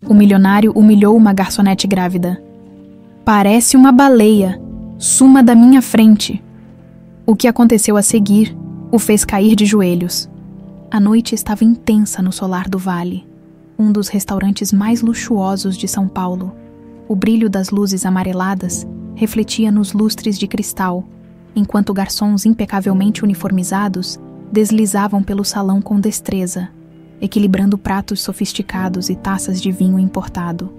O milionário humilhou uma garçonete grávida. Parece uma baleia. Suma da minha frente. O que aconteceu a seguir o fez cair de joelhos. A noite estava intensa no solar do Vale, um dos restaurantes mais luxuosos de São Paulo. O brilho das luzes amareladas refletia nos lustres de cristal, enquanto garçons impecavelmente uniformizados deslizavam pelo salão com destreza, equilibrando pratos sofisticados e taças de vinho importado.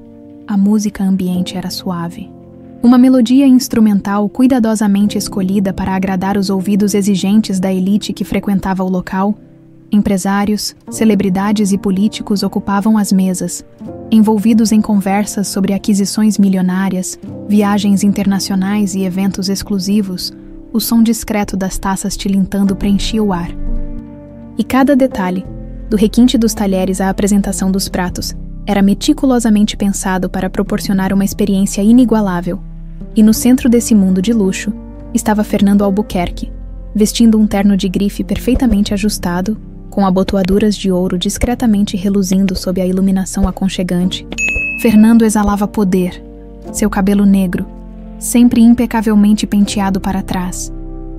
A música ambiente era suave. Uma melodia instrumental cuidadosamente escolhida para agradar os ouvidos exigentes da elite que frequentava o local. Empresários, celebridades e políticos ocupavam as mesas, envolvidos em conversas sobre aquisições milionárias, viagens internacionais e eventos exclusivos. O som discreto das taças tilintando preenchia o ar. E cada detalhe, do requinte dos talheres à apresentação dos pratos, era meticulosamente pensado para proporcionar uma experiência inigualável. E no centro desse mundo de luxo estava Fernando Albuquerque, vestindo um terno de grife perfeitamente ajustado, com abotoaduras de ouro discretamente reluzindo sob a iluminação aconchegante. Fernando exalava poder, seu cabelo negro, sempre impecavelmente penteado para trás,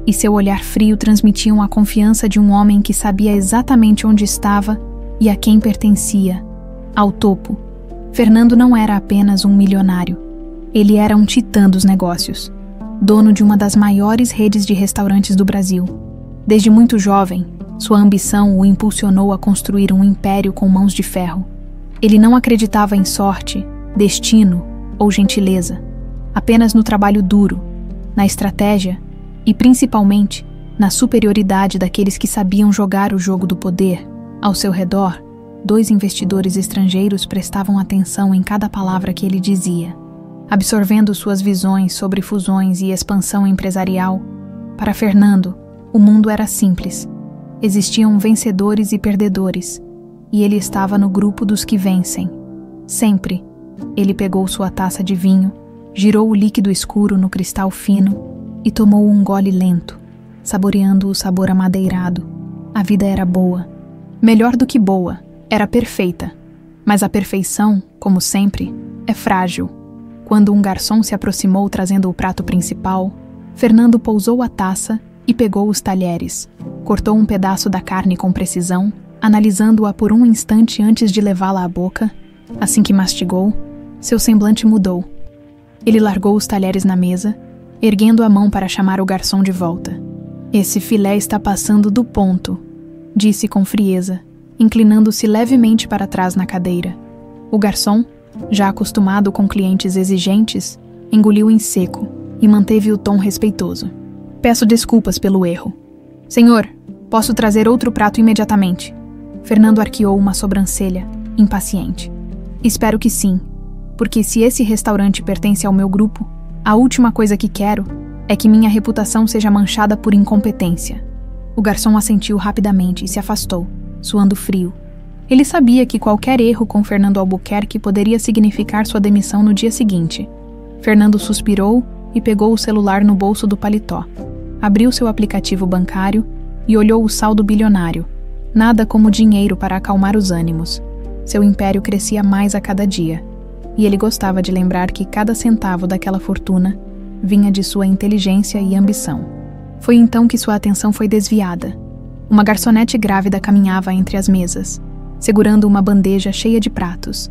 e seu olhar frio transmitiam a confiança de um homem que sabia exatamente onde estava e a quem pertencia. Ao topo, Fernando não era apenas um milionário. Ele era um titã dos negócios, dono de uma das maiores redes de restaurantes do Brasil. Desde muito jovem, sua ambição o impulsionou a construir um império com mãos de ferro. Ele não acreditava em sorte, destino ou gentileza, apenas no trabalho duro, na estratégia e, principalmente, na superioridade daqueles que sabiam jogar o jogo do poder. Ao seu redor, 2 investidores estrangeiros prestavam atenção em cada palavra que ele dizia, absorvendo suas visões sobre fusões e expansão empresarial. Para Fernando, o mundo era simples. Existiam vencedores e perdedores, e ele estava no grupo dos que vencem. Sempre, ele pegou sua taça de vinho, girou o líquido escuro no cristal fino e tomou um gole lento, saboreando o sabor amadeirado. A vida era boa. Melhor do que boa, era perfeita. Mas a perfeição, como sempre, é frágil. Quando um garçom se aproximou trazendo o prato principal, Fernando pousou a taça e pegou os talheres. Cortou um pedaço da carne com precisão, analisando-a por um instante antes de levá-la à boca. Assim que mastigou, seu semblante mudou. Ele largou os talheres na mesa, erguendo a mão para chamar o garçom de volta. "Esse filé está passando do ponto", disse com frieza, inclinando-se levemente para trás na cadeira. O garçom, já acostumado com clientes exigentes, engoliu em seco e manteve o tom respeitoso. "Peço desculpas pelo erro. Senhor, posso trazer outro prato imediatamente?" Fernando arqueou uma sobrancelha, impaciente. "Espero que sim, porque se esse restaurante pertence ao meu grupo, a última coisa que quero é que minha reputação seja manchada por incompetência." O garçom assentiu rapidamente e se afastou, suando frio. Ele sabia que qualquer erro com Fernando Albuquerque poderia significar sua demissão no dia seguinte. Fernando suspirou e pegou o celular no bolso do paletó. Abriu seu aplicativo bancário e olhou o saldo bilionário. Nada como dinheiro para acalmar os ânimos. Seu império crescia mais a cada dia, e ele gostava de lembrar que cada centavo daquela fortuna vinha de sua inteligência e ambição. Foi então que sua atenção foi desviada. Uma garçonete grávida caminhava entre as mesas, segurando uma bandeja cheia de pratos.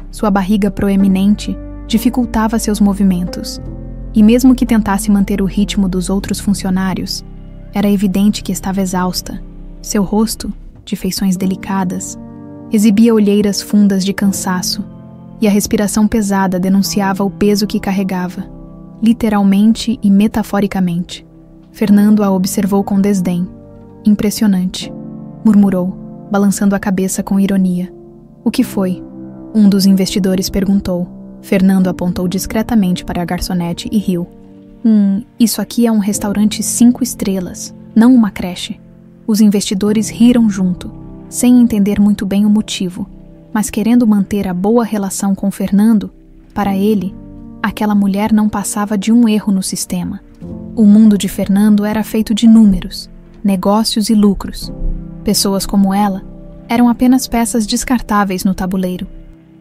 Sua barriga proeminente dificultava seus movimentos, e mesmo que tentasse manter o ritmo dos outros funcionários, era evidente que estava exausta. Seu rosto, de feições delicadas, exibia olheiras fundas de cansaço, e a respiração pesada denunciava o peso que carregava, literalmente e metaforicamente. Fernando a observou com desdém. "Impressionante", murmurou, balançando a cabeça com ironia. "O que foi?" um dos investidores perguntou. Fernando apontou discretamente para a garçonete e riu. Isso aqui é um restaurante 5 estrelas, não uma creche." Os investidores riram junto, sem entender muito bem o motivo, mas querendo manter a boa relação com Fernando. Para ele, aquela mulher não passava de um erro no sistema. O mundo de Fernando era feito de números, negócios e lucros. Pessoas como ela eram apenas peças descartáveis no tabuleiro.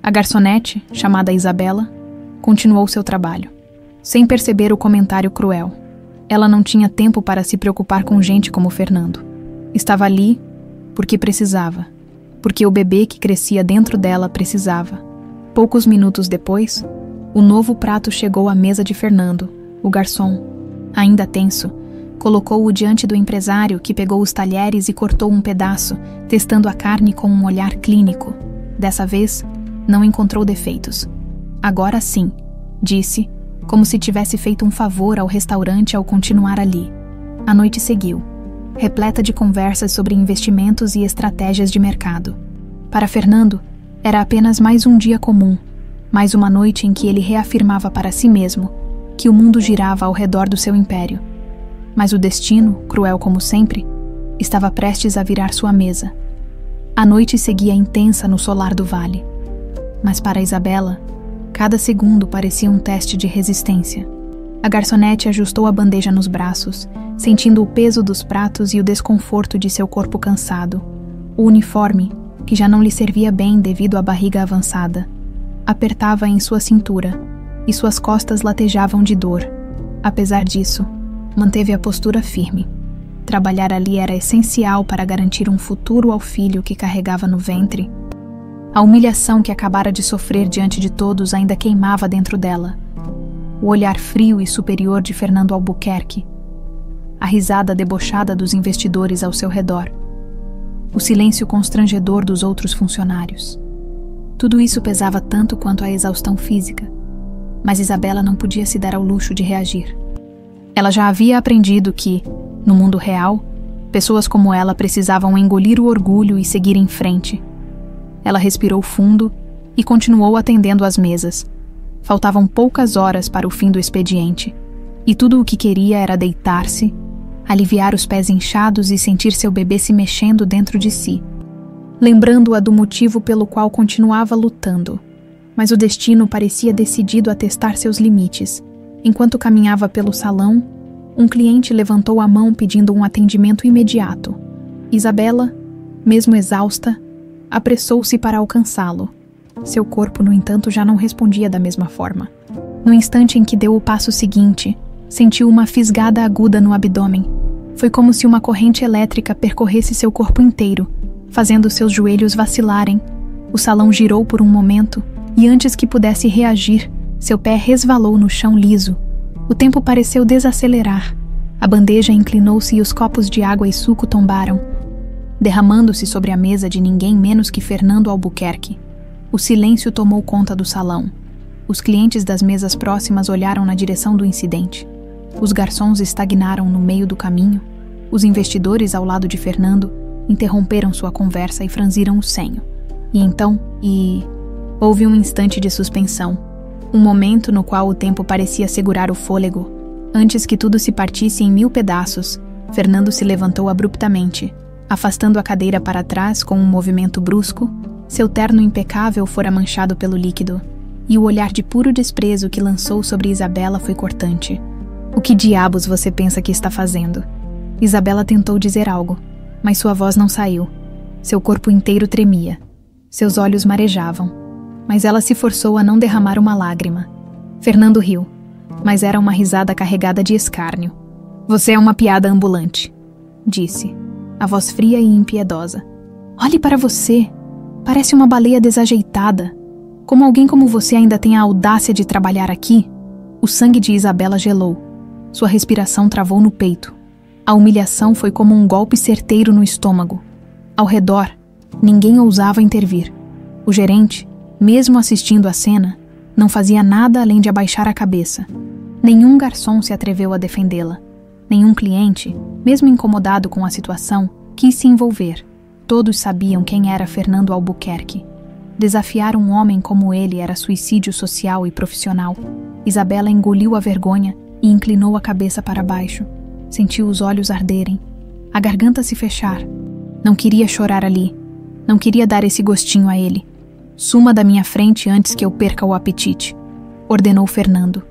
A garçonete, chamada Isabela, continuou seu trabalho, sem perceber o comentário cruel. Ela não tinha tempo para se preocupar com gente como Fernando. Estava ali porque precisava, porque o bebê que crescia dentro dela precisava. Poucos minutos depois, o novo prato chegou à mesa de Fernando. O garçom, ainda tenso, colocou-o diante do empresário, que pegou os talheres e cortou um pedaço, testando a carne com um olhar clínico. Dessa vez, não encontrou defeitos. Agora sim, disse, como se tivesse feito um favor ao restaurante ao continuar ali. A noite seguiu, repleta de conversas sobre investimentos e estratégias de mercado. Para Fernando, era apenas mais um dia comum, mais uma noite em que ele reafirmava para si mesmo que o mundo girava ao redor do seu império. Mas o destino, cruel como sempre, estava prestes a virar sua mesa. A noite seguia intensa no solar do vale. Mas para Isabela, cada segundo parecia um teste de resistência. A garçonete ajustou a bandeja nos braços, sentindo o peso dos pratos e o desconforto de seu corpo cansado. O uniforme, que já não lhe servia bem devido à barriga avançada, apertava em sua cintura, e suas costas latejavam de dor. Apesar disso, manteve a postura firme. Trabalhar ali era essencial para garantir um futuro ao filho que carregava no ventre. A humilhação que acabara de sofrer diante de todos ainda queimava dentro dela. O olhar frio e superior de Fernando Albuquerque. A risada debochada dos investidores ao seu redor. O silêncio constrangedor dos outros funcionários. Tudo isso pesava tanto quanto a exaustão física, mas Isabela não podia se dar ao luxo de reagir. Ela já havia aprendido que, no mundo real, pessoas como ela precisavam engolir o orgulho e seguir em frente. Ela respirou fundo e continuou atendendo às mesas. Faltavam poucas horas para o fim do expediente, e tudo o que queria era deitar-se, aliviar os pés inchados e sentir seu bebê se mexendo dentro de si, lembrando-a do motivo pelo qual continuava lutando. Mas o destino parecia decidido a testar seus limites. Enquanto caminhava pelo salão, um cliente levantou a mão pedindo um atendimento imediato. Isabela, mesmo exausta, apressou-se para alcançá-lo. Seu corpo, no entanto, já não respondia da mesma forma. No instante em que deu o passo seguinte, sentiu uma fisgada aguda no abdômen. Foi como se uma corrente elétrica percorresse seu corpo inteiro, fazendo seus joelhos vacilarem. O salão girou por um momento, e antes que pudesse reagir, seu pé resvalou no chão liso. O tempo pareceu desacelerar. A bandeja inclinou-se e os copos de água e suco tombaram, derramando-se sobre a mesa de ninguém menos que Fernando Albuquerque. O silêncio tomou conta do salão. Os clientes das mesas próximas olharam na direção do incidente. Os garçons estagnaram no meio do caminho. Os investidores ao lado de Fernando interromperam sua conversa e franziram o senho. E então, houve um instante de suspensão. Um momento no qual o tempo parecia segurar o fôlego. Antes que tudo se partisse em 1000 pedaços, Fernando se levantou abruptamente, afastando a cadeira para trás com um movimento brusco. Seu terno impecável fora manchado pelo líquido, e o olhar de puro desprezo que lançou sobre Isabela foi cortante. "O que diabos você pensa que está fazendo?" Isabela tentou dizer algo, mas sua voz não saiu. Seu corpo inteiro tremia. Seus olhos marejavam, mas ela se forçou a não derramar uma lágrima. Fernando riu, mas era uma risada carregada de escárnio. "Você é uma piada ambulante", disse, a voz fria e impiedosa. "Olhe para você. Parece uma baleia desajeitada. Como alguém como você ainda tem a audácia de trabalhar aqui?" O sangue de Isabela gelou. Sua respiração travou no peito. A humilhação foi como um golpe certeiro no estômago. Ao redor, ninguém ousava intervir. O gerente, mesmo assistindo à cena, não fazia nada além de abaixar a cabeça. Nenhum garçom se atreveu a defendê-la. Nenhum cliente, mesmo incomodado com a situação, quis se envolver. Todos sabiam quem era Fernando Albuquerque. Desafiar um homem como ele era suicídio social e profissional. Isabela engoliu a vergonha e inclinou a cabeça para baixo. Sentiu os olhos arderem, a garganta se fechar. Não queria chorar ali. Não queria dar esse gostinho a ele. "Suma da minha frente antes que eu perca o apetite", ordenou Fernando,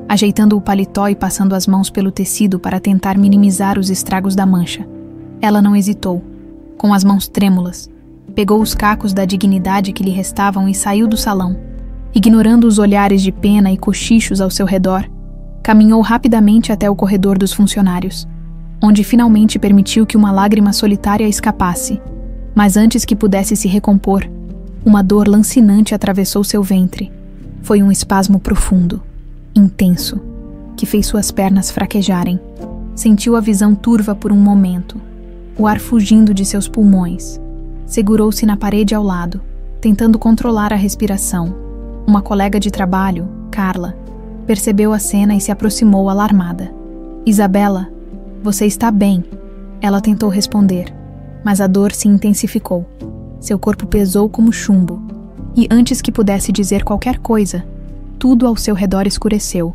ajeitando o paletó e passando as mãos pelo tecido para tentar minimizar os estragos da mancha. Ela não hesitou. Com as mãos trêmulas, Pegou os cacos da dignidade que lhe restavam e saiu do salão. Ignorando os olhares de pena e cochichos ao seu redor, caminhou rapidamente até o corredor dos funcionários, onde finalmente permitiu que uma lágrima solitária escapasse. Mas antes que pudesse se recompor, uma dor lancinante atravessou seu ventre. Foi um espasmo profundo, intenso, que fez suas pernas fraquejarem. Sentiu a visão turva por um momento, o ar fugindo de seus pulmões. Segurou-se na parede ao lado, tentando controlar a respiração. Uma colega de trabalho, Carla, percebeu a cena e se aproximou alarmada. Isabela, você está bem? Ela tentou responder, mas a dor se intensificou. Seu corpo pesou como chumbo, e antes que pudesse dizer qualquer coisa, tudo ao seu redor escureceu.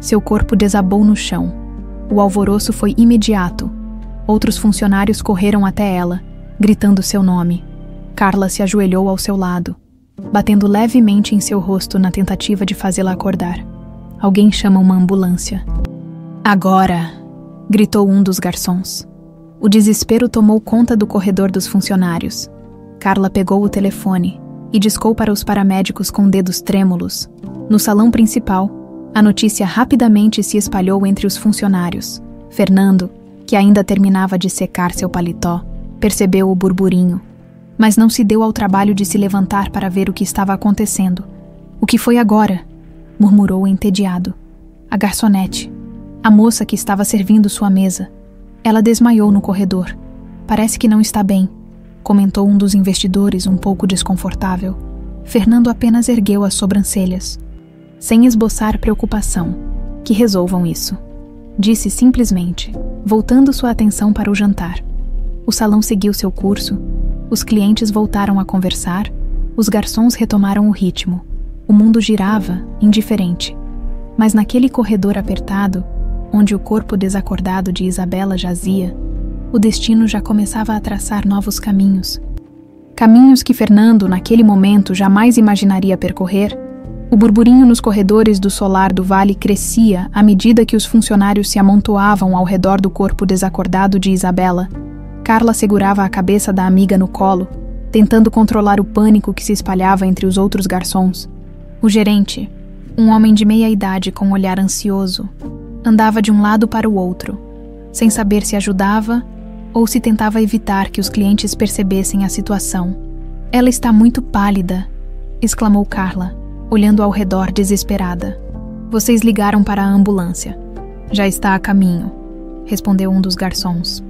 Seu corpo desabou no chão. O alvoroço foi imediato. Outros funcionários correram até ela, gritando seu nome. Carla se ajoelhou ao seu lado, batendo levemente em seu rosto na tentativa de fazê-la acordar. Alguém chama uma ambulância. Agora! Gritou um dos garçons. O desespero tomou conta do corredor dos funcionários. Carla pegou o telefone e discou para os paramédicos com dedos trêmulos. No salão principal, a notícia rapidamente se espalhou entre os funcionários. Fernando, que ainda terminava de secar seu paletó, percebeu o burburinho, mas não se deu ao trabalho de se levantar para ver o que estava acontecendo. O que foi agora? Murmurou entediado. A garçonete, a moça que estava servindo sua mesa. Ela desmaiou no corredor. Parece que não está bem, comentou um dos investidores um pouco desconfortável. Fernando apenas ergueu as sobrancelhas, sem esboçar preocupação. Que resolvam isso, disse simplesmente, voltando sua atenção para o jantar. O salão seguiu seu curso, os clientes voltaram a conversar, os garçons retomaram o ritmo. O mundo girava, indiferente. Mas naquele corredor apertado, onde o corpo desacordado de Isabela jazia, o destino já começava a traçar novos caminhos. Caminhos que Fernando, naquele momento, jamais imaginaria percorrer. O burburinho nos corredores do solar do vale crescia à medida que os funcionários se amontoavam ao redor do corpo desacordado de Isabela. Carla segurava a cabeça da amiga no colo, tentando controlar o pânico que se espalhava entre os outros garçons. O gerente, um homem de meia idade com um olhar ansioso, andava de um lado para o outro, sem saber se ajudava ou se tentava evitar que os clientes percebessem a situação. Ela está muito pálida, exclamou Carla, olhando ao redor desesperada. Vocês ligaram para a ambulância. Já está a caminho, respondeu um dos garçons.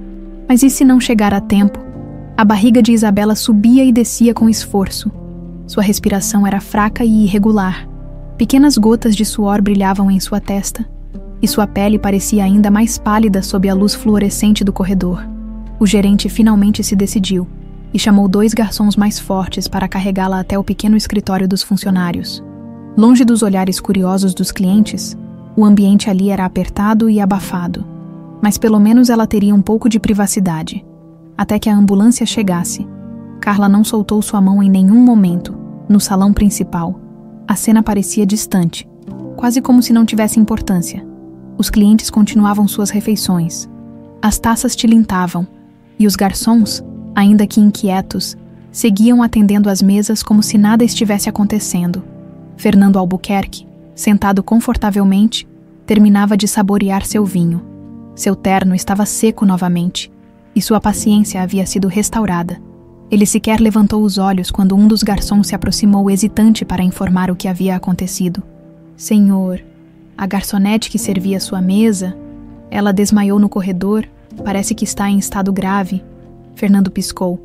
Mas e se não chegar a tempo? A barriga de Isabela subia e descia com esforço. Sua respiração era fraca e irregular. Pequenas gotas de suor brilhavam em sua testa, e sua pele parecia ainda mais pálida sob a luz fluorescente do corredor. O gerente finalmente se decidiu e chamou 2 garçons mais fortes para carregá-la até o pequeno escritório dos funcionários. Longe dos olhares curiosos dos clientes, o ambiente ali era apertado e abafado, mas pelo menos ela teria um pouco de privacidade. Até que a ambulância chegasse, Carla não soltou sua mão em nenhum momento. No salão principal, a cena parecia distante, quase como se não tivesse importância. Os clientes continuavam suas refeições. As taças tilintavam, e os garçons, ainda que inquietos, seguiam atendendo às mesas como se nada estivesse acontecendo. Fernando Albuquerque, sentado confortavelmente, terminava de saborear seu vinho. Seu terno estava seco novamente, e sua paciência havia sido restaurada. Ele sequer levantou os olhos quando um dos garçons se aproximou hesitante para informar o que havia acontecido. Senhor, a garçonete que servia sua mesa, ela desmaiou no corredor, parece que está em estado grave. Fernando piscou,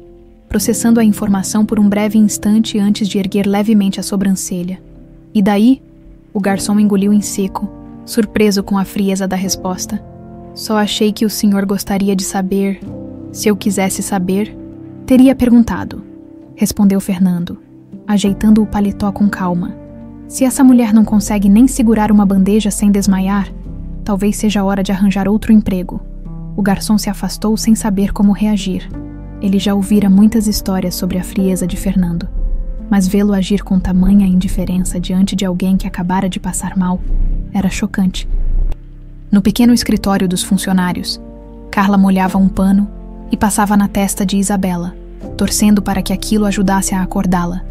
processando a informação por um breve instante antes de erguer levemente a sobrancelha. E daí? O garçom engoliu em seco, surpreso com a frieza da resposta. Só achei que o senhor gostaria de saber. Se eu quisesse saber, teria perguntado, respondeu Fernando, ajeitando o paletó com calma. Se essa mulher não consegue nem segurar uma bandeja sem desmaiar, talvez seja hora de arranjar outro emprego. O garçom se afastou sem saber como reagir. Ele já ouvira muitas histórias sobre a frieza de Fernando, mas vê-lo agir com tamanha indiferença diante de alguém que acabara de passar mal era chocante. No pequeno escritório dos funcionários, Carla molhava um pano e passava na testa de Isabela, torcendo para que aquilo ajudasse a acordá-la.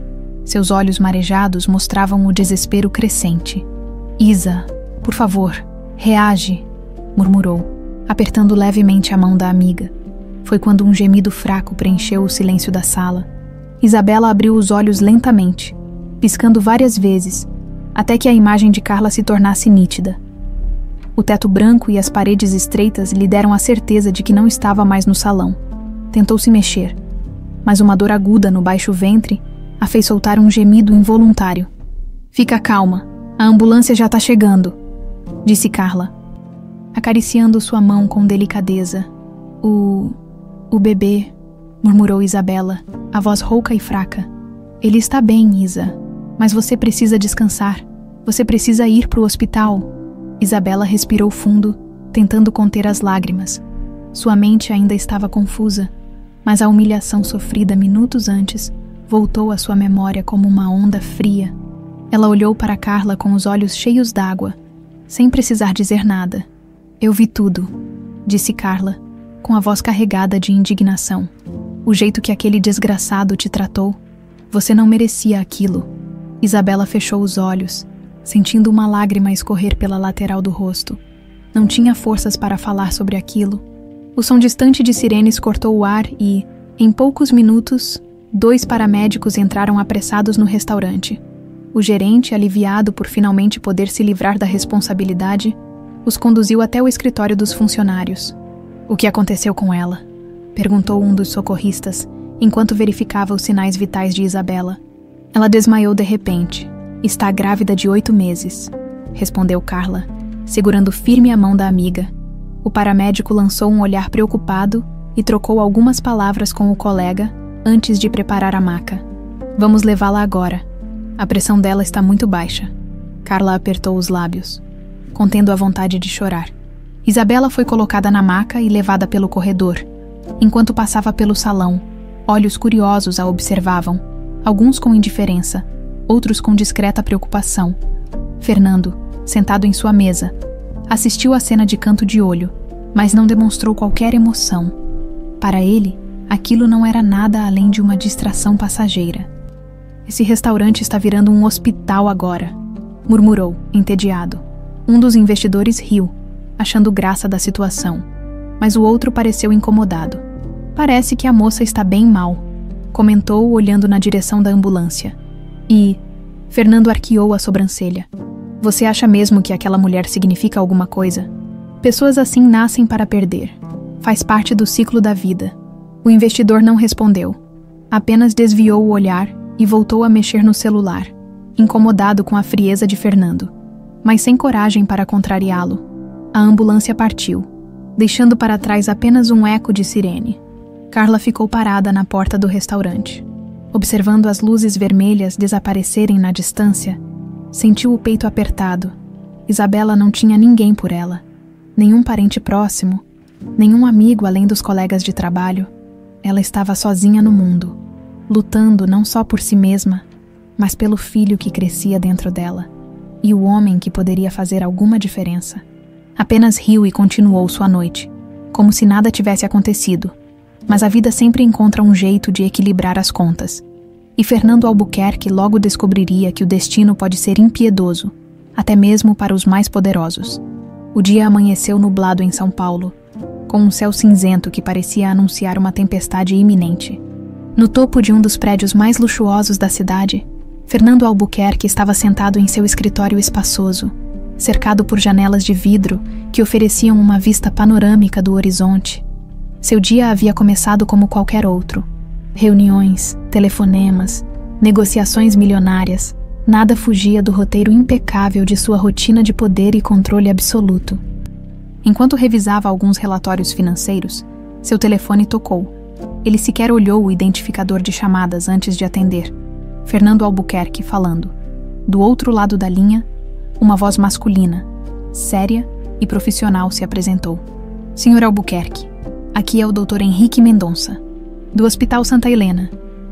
Seus olhos marejados mostravam o desespero crescente. Isa, por favor, reage, murmurou, apertando levemente a mão da amiga. Foi quando um gemido fraco preencheu o silêncio da sala. Isabela abriu os olhos lentamente, piscando várias vezes, até que a imagem de Carla se tornasse nítida. O teto branco e as paredes estreitas lhe deram a certeza de que não estava mais no salão. Tentou se mexer, mas uma dor aguda no baixo ventre a fez soltar um gemido involuntário. Fica calma, a ambulância já está chegando, disse Carla, acariciando sua mão com delicadeza. O bebê, murmurou Isabela, a voz rouca e fraca. Ele está bem, Isa, mas você precisa descansar. Você precisa ir para o hospital. Isabela respirou fundo, tentando conter as lágrimas. Sua mente ainda estava confusa, mas a humilhação sofrida minutos antes voltou à sua memória como uma onda fria. Ela olhou para Carla com os olhos cheios d'água, sem precisar dizer nada. Eu vi tudo, disse Carla, com a voz carregada de indignação. O jeito que aquele desgraçado te tratou, você não merecia aquilo. Isabela fechou os olhos, sentindo uma lágrima escorrer pela lateral do rosto. Não tinha forças para falar sobre aquilo. O som distante de sirenes cortou o ar e, em poucos minutos, 2 paramédicos entraram apressados no restaurante. O gerente, aliviado por finalmente poder se livrar da responsabilidade, os conduziu até o escritório dos funcionários. O que aconteceu com ela? Perguntou um dos socorristas, enquanto verificava os sinais vitais de Isabela. Ela desmaiou de repente. Está grávida de 8 meses, respondeu Carla, segurando firme a mão da amiga. O paramédico lançou um olhar preocupado e trocou algumas palavras com o colega antes de preparar a maca. Vamos levá-la agora. A pressão dela está muito baixa. Carla apertou os lábios, contendo a vontade de chorar. Isabela foi colocada na maca e levada pelo corredor. Enquanto passava pelo salão, olhos curiosos a observavam, alguns com indiferença, outros com discreta preocupação. Fernando, sentado em sua mesa, assistiu à cena de canto de olho, mas não demonstrou qualquer emoção. Para ele, aquilo não era nada além de uma distração passageira. Esse restaurante está virando um hospital agora, murmurou, entediado. Um dos investidores riu, achando graça da situação, mas o outro pareceu incomodado. Parece que a moça está bem mal, comentou olhando na direção da ambulância. E Fernando arqueou a sobrancelha. Você acha mesmo que aquela mulher significa alguma coisa? Pessoas assim nascem para perder. Faz parte do ciclo da vida. O investidor não respondeu. Apenas desviou o olhar e voltou a mexer no celular, incomodado com a frieza de Fernando, mas sem coragem para contrariá-lo. A ambulância partiu, deixando para trás apenas um eco de sirene. Carla ficou parada na porta do restaurante. Observando as luzes vermelhas desaparecerem na distância, sentiu o peito apertado. Isabela não tinha ninguém por ela, nenhum parente próximo, nenhum amigo além dos colegas de trabalho. Ela estava sozinha no mundo, lutando não só por si mesma, mas pelo filho que crescia dentro dela, e o homem que poderia fazer alguma diferença. Apenas riu e continuou sua noite, como se nada tivesse acontecido. Mas a vida sempre encontra um jeito de equilibrar as contas. E Fernando Albuquerque logo descobriria que o destino pode ser impiedoso, até mesmo para os mais poderosos. O dia amanheceu nublado em São Paulo, com um céu cinzento que parecia anunciar uma tempestade iminente. No topo de um dos prédios mais luxuosos da cidade, Fernando Albuquerque estava sentado em seu escritório espaçoso, cercado por janelas de vidro que ofereciam uma vista panorâmica do horizonte. Seu dia havia começado como qualquer outro. Reuniões, telefonemas, negociações milionárias, nada fugia do roteiro impecável de sua rotina de poder e controle absoluto. Enquanto revisava alguns relatórios financeiros, seu telefone tocou. Ele sequer olhou o identificador de chamadas antes de atender. Fernando Albuquerque falando. Do outro lado da linha, uma voz masculina, séria e profissional se apresentou. Sr. Albuquerque, aqui é o Dr. Henrique Mendonça, do Hospital Santa Helena.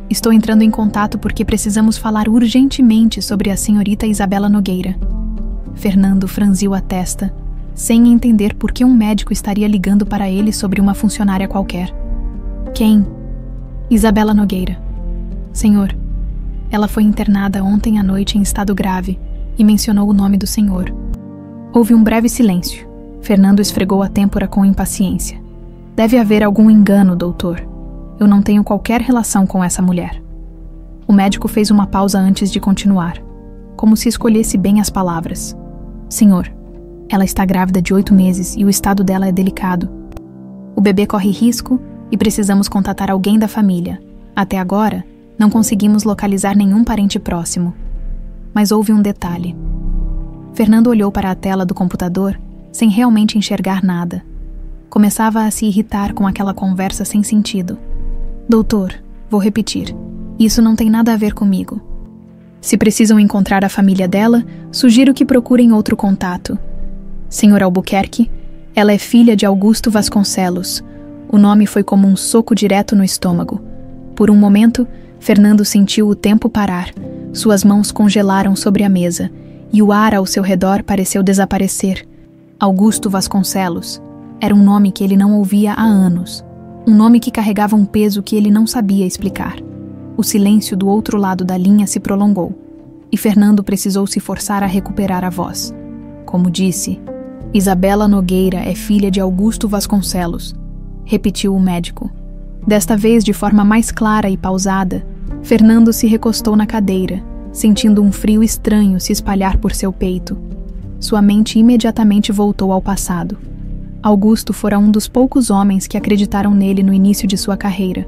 Estou entrando em contato porque precisamos falar urgentemente sobre a senhorita Isabela Nogueira. Fernando franziu a testa, sem entender por que um médico estaria ligando para ele sobre uma funcionária qualquer. Quem? Isabela Nogueira. Senhor, ela foi internada ontem à noite em estado grave e mencionou o nome do senhor. Houve um breve silêncio. Fernando esfregou a têmpora com impaciência. Deve haver algum engano, doutor. Eu não tenho qualquer relação com essa mulher. O médico fez uma pausa antes de continuar, como se escolhesse bem as palavras. Senhor, ela está grávida de 8 meses e o estado dela é delicado. O bebê corre risco e precisamos contatar alguém da família. Até agora, não conseguimos localizar nenhum parente próximo. Mas houve um detalhe. Fernando olhou para a tela do computador sem realmente enxergar nada. Começava a se irritar com aquela conversa sem sentido. Doutor, vou repetir. Isso não tem nada a ver comigo. Se precisam encontrar a família dela, sugiro que procurem outro contato. Senhor Albuquerque, ela é filha de Augusto Vasconcelos. O nome foi como um soco direto no estômago. Por um momento, Fernando sentiu o tempo parar. Suas mãos congelaram sobre a mesa e o ar ao seu redor pareceu desaparecer. Augusto Vasconcelos era um nome que ele não ouvia há anos. Um nome que carregava um peso que ele não sabia explicar. O silêncio do outro lado da linha se prolongou, e Fernando precisou se forçar a recuperar a voz. Como disse, Isabela Nogueira é filha de Augusto Vasconcelos, repetiu o médico. Desta vez de forma mais clara e pausada, Fernando se recostou na cadeira, sentindo um frio estranho se espalhar por seu peito. Sua mente imediatamente voltou ao passado. Augusto fora um dos poucos homens que acreditaram nele no início de sua carreira,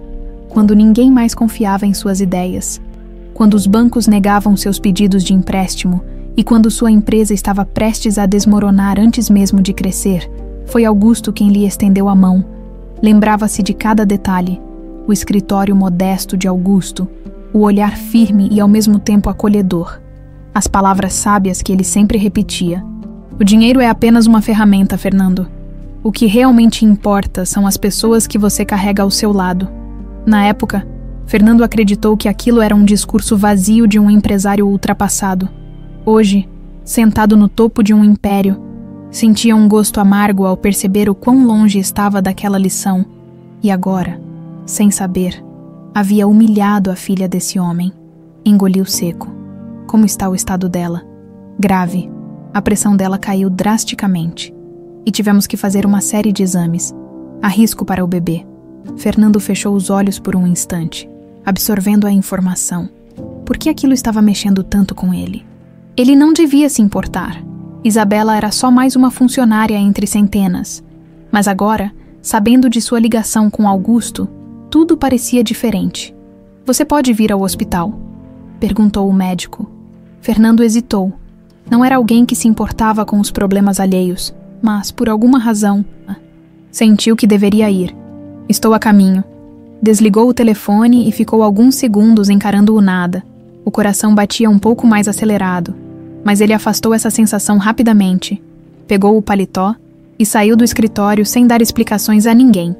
quando ninguém mais confiava em suas ideias, quando os bancos negavam seus pedidos de empréstimo e quando sua empresa estava prestes a desmoronar antes mesmo de crescer, foi Augusto quem lhe estendeu a mão. Lembrava-se de cada detalhe: o escritório modesto de Augusto, o olhar firme e ao mesmo tempo acolhedor, as palavras sábias que ele sempre repetia. O dinheiro é apenas uma ferramenta, Fernando. O que realmente importa são as pessoas que você carrega ao seu lado. Na época, Fernando acreditou que aquilo era um discurso vazio de um empresário ultrapassado. Hoje, sentado no topo de um império, sentia um gosto amargo ao perceber o quão longe estava daquela lição. E agora, sem saber, havia humilhado a filha desse homem. Engoliu seco. Como está o estado dela? Grave. A pressão dela caiu drasticamente. E tivemos que fazer uma série de exames. Há risco para o bebê. Fernando fechou os olhos por um instante, absorvendo a informação. Por que aquilo estava mexendo tanto com ele? Ele não devia se importar. Isabela era só mais uma funcionária entre centenas. Mas agora, sabendo de sua ligação com Augusto, tudo parecia diferente. Você pode vir ao hospital? Perguntou o médico. Fernando hesitou. Não era alguém que se importava com os problemas alheios, mas, por alguma razão, sentiu que deveria ir. Estou a caminho. Desligou o telefone e ficou alguns segundos encarando o nada. O coração batia um pouco mais acelerado, mas ele afastou essa sensação rapidamente. Pegou o paletó e saiu do escritório sem dar explicações a ninguém.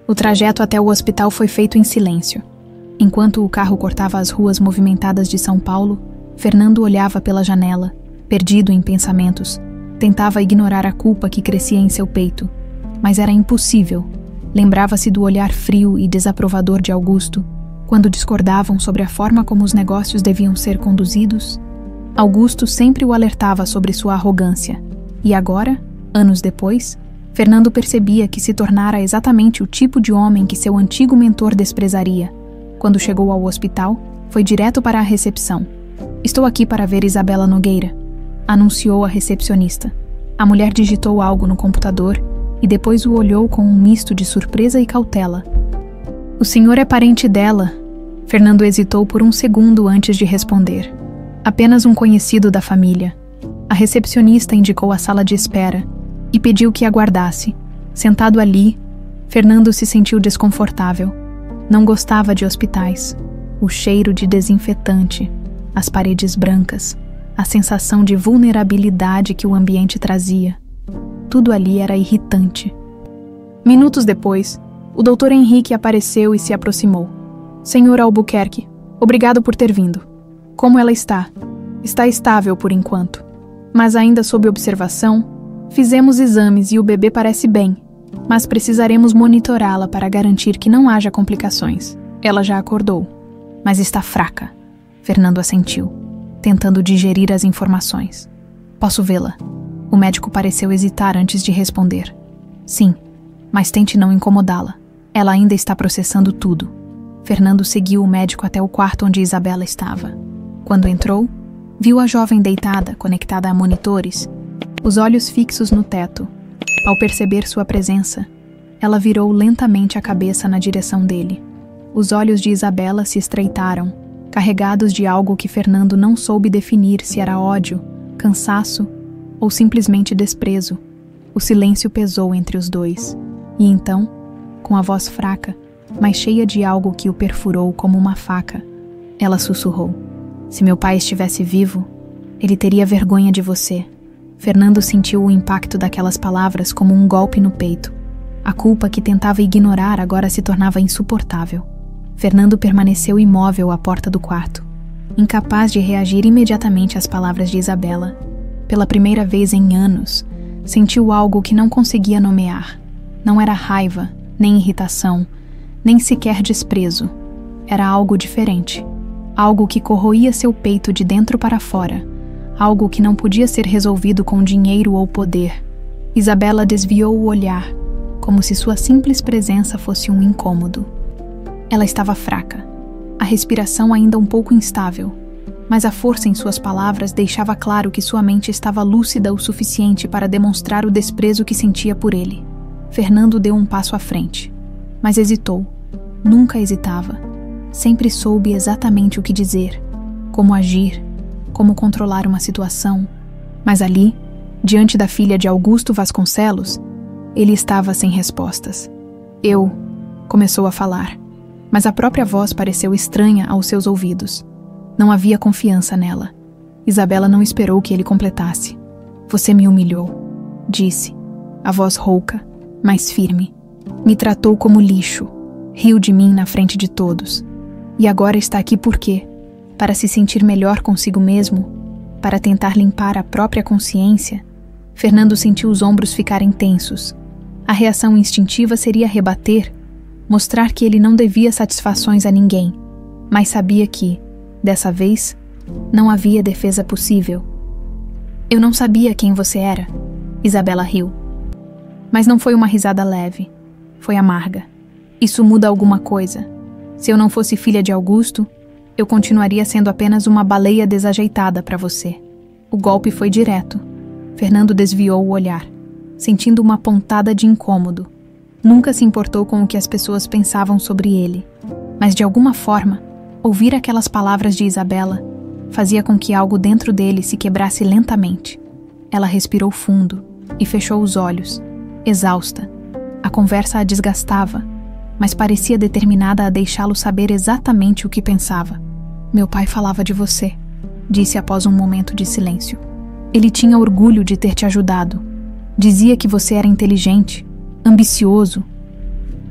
O trajeto até o hospital foi feito em silêncio. Enquanto o carro cortava as ruas movimentadas de São Paulo, Fernando olhava pela janela, perdido em pensamentos. Tentava ignorar a culpa que crescia em seu peito, mas era impossível. Lembrava-se do olhar frio e desaprovador de Augusto, quando discordavam sobre a forma como os negócios deviam ser conduzidos. Augusto sempre o alertava sobre sua arrogância, e agora, anos depois, Fernando percebia que se tornara exatamente o tipo de homem que seu antigo mentor desprezaria. Quando chegou ao hospital, foi direto para a recepção. Estou aqui para ver Isabela Nogueira, anunciou a recepcionista. A mulher digitou algo no computador e depois o olhou com um misto de surpresa e cautela. O senhor é parente dela? Fernando hesitou por um segundo antes de responder. Apenas um conhecido da família. A recepcionista indicou a sala de espera e pediu que aguardasse. Sentado ali, Fernando se sentiu desconfortável. Não gostava de hospitais. O cheiro de desinfetante, as paredes brancas, a sensação de vulnerabilidade que o ambiente trazia. Tudo ali era irritante. Minutos depois, o Dr. Henrique apareceu e se aproximou. Senhor Albuquerque, obrigado por ter vindo. Como ela está? Está estável por enquanto. Mas ainda sob observação, fizemos exames e o bebê parece bem, mas precisaremos monitorá-la para garantir que não haja complicações. Ela já acordou, mas está fraca. Fernando assentiu, tentando digerir as informações. Posso vê-la? O médico pareceu hesitar antes de responder. Sim, mas tente não incomodá-la. Ela ainda está processando tudo. Fernando seguiu o médico até o quarto onde Isabela estava. Quando entrou, viu a jovem deitada, conectada a monitores, os olhos fixos no teto. Ao perceber sua presença, ela virou lentamente a cabeça na direção dele. Os olhos de Isabela se estreitaram, carregados de algo que Fernando não soube definir se era ódio, cansaço ou simplesmente desprezo. O silêncio pesou entre os dois, e então, com a voz fraca, mas cheia de algo que o perfurou como uma faca, ela sussurrou: se meu pai estivesse vivo, ele teria vergonha de você. Fernando sentiu o impacto daquelas palavras como um golpe no peito. A culpa que tentava ignorar agora se tornava insuportável. Fernando permaneceu imóvel à porta do quarto, incapaz de reagir imediatamente às palavras de Isabela. Pela primeira vez em anos, sentiu algo que não conseguia nomear. Não era raiva, nem irritação, nem sequer desprezo. Era algo diferente. Algo que corroía seu peito de dentro para fora. Algo que não podia ser resolvido com dinheiro ou poder. Isabela desviou o olhar, como se sua simples presença fosse um incômodo. Ela estava fraca, a respiração ainda um pouco instável, mas a força em suas palavras deixava claro que sua mente estava lúcida o suficiente para demonstrar o desprezo que sentia por ele. Fernando deu um passo à frente, mas hesitou. Nunca hesitava. Sempre soube exatamente o que dizer, como agir, como controlar uma situação. Mas ali, diante da filha de Augusto Vasconcelos, ele estava sem respostas. Começou a falar, mas a própria voz pareceu estranha aos seus ouvidos. Não havia confiança nela. Isabela não esperou que ele completasse. Você me humilhou, disse, a voz rouca, mas firme. Me tratou como lixo, riu de mim na frente de todos. E agora está aqui por quê? Para se sentir melhor consigo mesmo? Para tentar limpar a própria consciência? Fernando sentiu os ombros ficarem tensos. A reação instintiva seria rebater, mostrar que ele não devia satisfações a ninguém, mas sabia que, dessa vez, não havia defesa possível. Eu não sabia quem você era, Isabela riu. Mas não foi uma risada leve, foi amarga. Isso muda alguma coisa. Se eu não fosse filha de Augusto, eu continuaria sendo apenas uma baleia desajeitada para você. O golpe foi direto. Fernando desviou o olhar, sentindo uma pontada de incômodo. Nunca se importou com o que as pessoas pensavam sobre ele, mas de alguma forma, ouvir aquelas palavras de Isabela fazia com que algo dentro dele se quebrasse lentamente. Ela respirou fundo e fechou os olhos, exausta. A conversa a desgastava, mas parecia determinada a deixá-lo saber exatamente o que pensava. Meu pai falava de você, disse após um momento de silêncio. Ele tinha orgulho de ter te ajudado. Dizia que você era inteligente, ambicioso,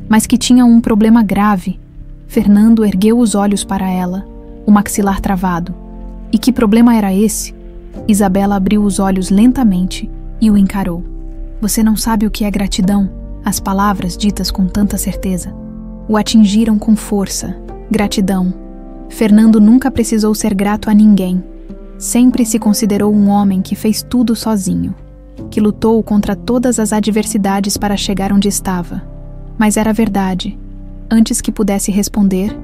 mas que tinha um problema grave. Fernando ergueu os olhos para ela, o maxilar travado. E que problema era esse? Isabela abriu os olhos lentamente e o encarou. Você não sabe o que é gratidão? As palavras ditas com tanta certeza o atingiram com força. Gratidão. Fernando nunca precisou ser grato a ninguém. Sempre se considerou um homem que fez tudo sozinho, que lutou contra todas as adversidades para chegar onde estava. Mas era verdade. Antes que pudesse responder,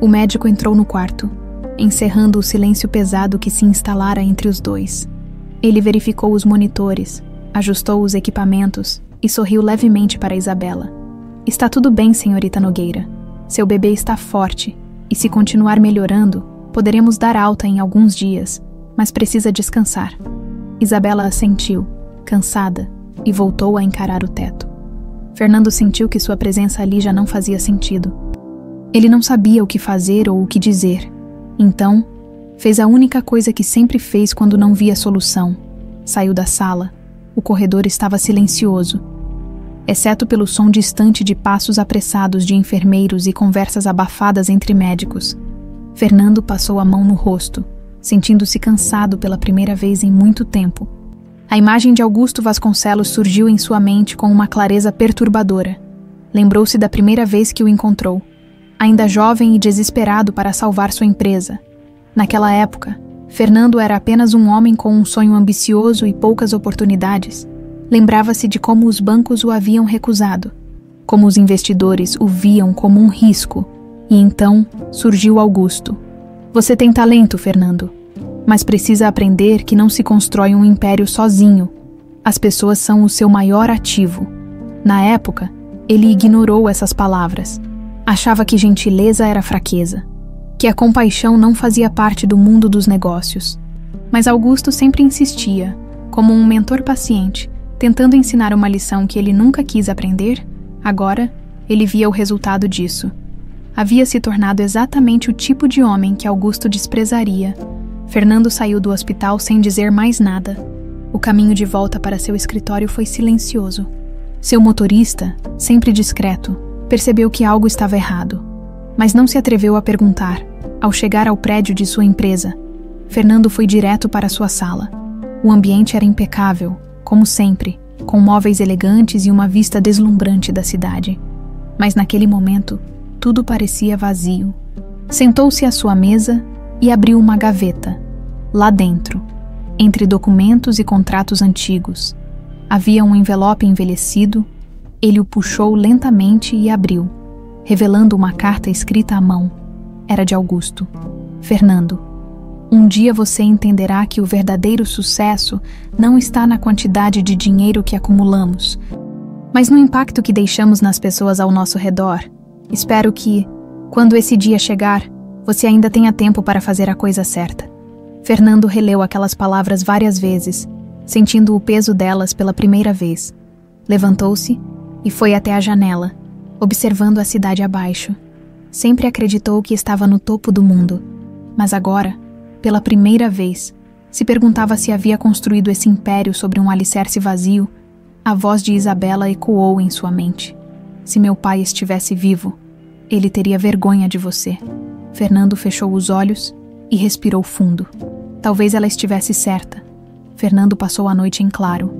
o médico entrou no quarto, encerrando o silêncio pesado que se instalara entre os dois. Ele verificou os monitores, ajustou os equipamentos e sorriu levemente para Isabela. Está tudo bem, senhorita Nogueira. Seu bebê está forte e, se continuar melhorando, poderemos dar alta em alguns dias, mas precisa descansar. Isabela assentiu, cansada, e voltou a encarar o teto. Fernando sentiu que sua presença ali já não fazia sentido. Ele não sabia o que fazer ou o que dizer. Então, fez a única coisa que sempre fez quando não via solução. Saiu da sala. O corredor estava silencioso, exceto pelo som distante de passos apressados de enfermeiros e conversas abafadas entre médicos. Fernando passou a mão no rosto, sentindo-se cansado pela primeira vez em muito tempo. A imagem de Augusto Vasconcelos surgiu em sua mente com uma clareza perturbadora. Lembrou-se da primeira vez que o encontrou. ainda jovem e desesperado para salvar sua empresa. Naquela época, Fernando era apenas um homem com um sonho ambicioso e poucas oportunidades. Lembrava-se de como os bancos o haviam recusado, como os investidores o viam como um risco, e então surgiu Augusto. Você tem talento, Fernando, mas precisa aprender que não se constrói um império sozinho. As pessoas são o seu maior ativo. Na época, ele ignorou essas palavras. Achava que gentileza era fraqueza, que a compaixão não fazia parte do mundo dos negócios. Mas Augusto sempre insistia, como um mentor paciente, tentando ensinar uma lição que ele nunca quis aprender. Agora, ele via o resultado disso. Havia se tornado exatamente o tipo de homem que Augusto desprezaria. Fernando saiu do hospital sem dizer mais nada. O caminho de volta para seu escritório foi silencioso. Seu motorista, sempre discreto, percebeu que algo estava errado, mas não se atreveu a perguntar. Ao chegar ao prédio de sua empresa, Fernando foi direto para sua sala. O ambiente era impecável, como sempre, com móveis elegantes e uma vista deslumbrante da cidade. Mas naquele momento, tudo parecia vazio. Sentou-se à sua mesa e abriu uma gaveta. Lá dentro, entre documentos e contratos antigos, havia um envelope envelhecido. Ele o puxou lentamente e abriu, revelando uma carta escrita à mão. Era de Augusto. Fernando, um dia você entenderá que o verdadeiro sucesso não está na quantidade de dinheiro que acumulamos, mas no impacto que deixamos nas pessoas ao nosso redor. Espero que, quando esse dia chegar, você ainda tenha tempo para fazer a coisa certa. Fernando releu aquelas palavras várias vezes, sentindo o peso delas pela primeira vez. Levantou-se e foi até a janela, observando a cidade abaixo. Sempre acreditou que estava no topo do mundo, mas agora, pela primeira vez, se perguntava se havia construído esse império sobre um alicerce vazio. A voz de Isabela ecoou em sua mente. Se meu pai estivesse vivo, ele teria vergonha de você. Fernando fechou os olhos e respirou fundo. Talvez ela estivesse certa. Fernando passou a noite em claro.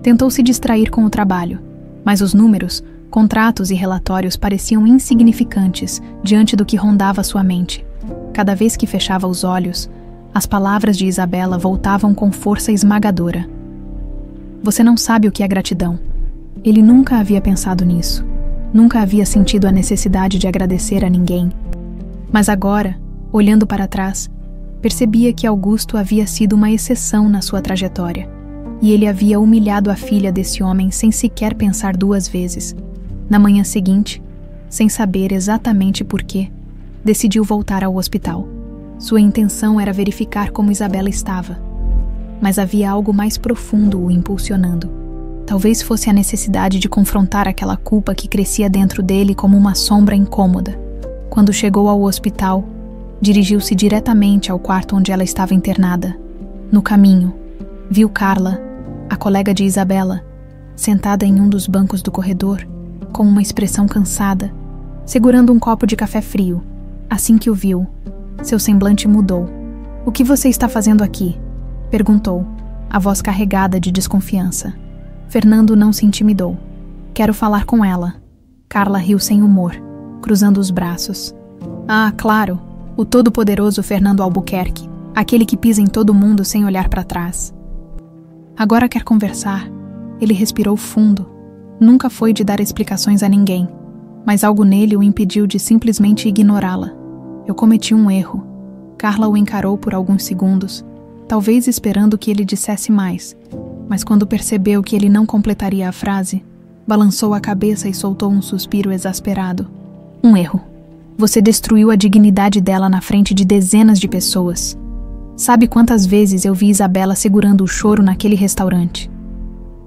Tentou se distrair com o trabalho, mas os números, contratos e relatórios pareciam insignificantes diante do que rondava sua mente. Cada vez que fechava os olhos, as palavras de Isabela voltavam com força esmagadora. Você não sabe o que é gratidão. Ele nunca havia pensado nisso. Nunca havia sentido a necessidade de agradecer a ninguém. Mas agora, olhando para trás, percebia que Augusto havia sido uma exceção na sua trajetória, e ele havia humilhado a filha desse homem sem sequer pensar duas vezes. Na manhã seguinte, sem saber exatamente por quê, decidiu voltar ao hospital. Sua intenção era verificar como Isabela estava, mas havia algo mais profundo o impulsionando. Talvez fosse a necessidade de confrontar aquela culpa que crescia dentro dele como uma sombra incômoda. Quando chegou ao hospital, dirigiu-se diretamente ao quarto onde ela estava internada. No caminho, viu Carla, a colega de Isabela, sentada em um dos bancos do corredor, com uma expressão cansada, segurando um copo de café frio. Assim que o viu, seu semblante mudou. "O que você está fazendo aqui?" perguntou, a voz carregada de desconfiança. Fernando não se intimidou. "Quero falar com ela." Carla riu sem humor, cruzando os braços. "Ah, claro, o todo-poderoso Fernando Albuquerque, aquele que pisa em todo mundo sem olhar para trás." Agora quer conversar. Ele respirou fundo. Nunca foi de dar explicações a ninguém, mas algo nele o impediu de simplesmente ignorá-la. "Eu cometi um erro." Carla o encarou por alguns segundos, talvez esperando que ele dissesse mais, mas quando percebeu que ele não completaria a frase, balançou a cabeça e soltou um suspiro exasperado. "Um erro. Você destruiu a dignidade dela na frente de dezenas de pessoas. Sabe quantas vezes eu vi Isabela segurando o choro naquele restaurante?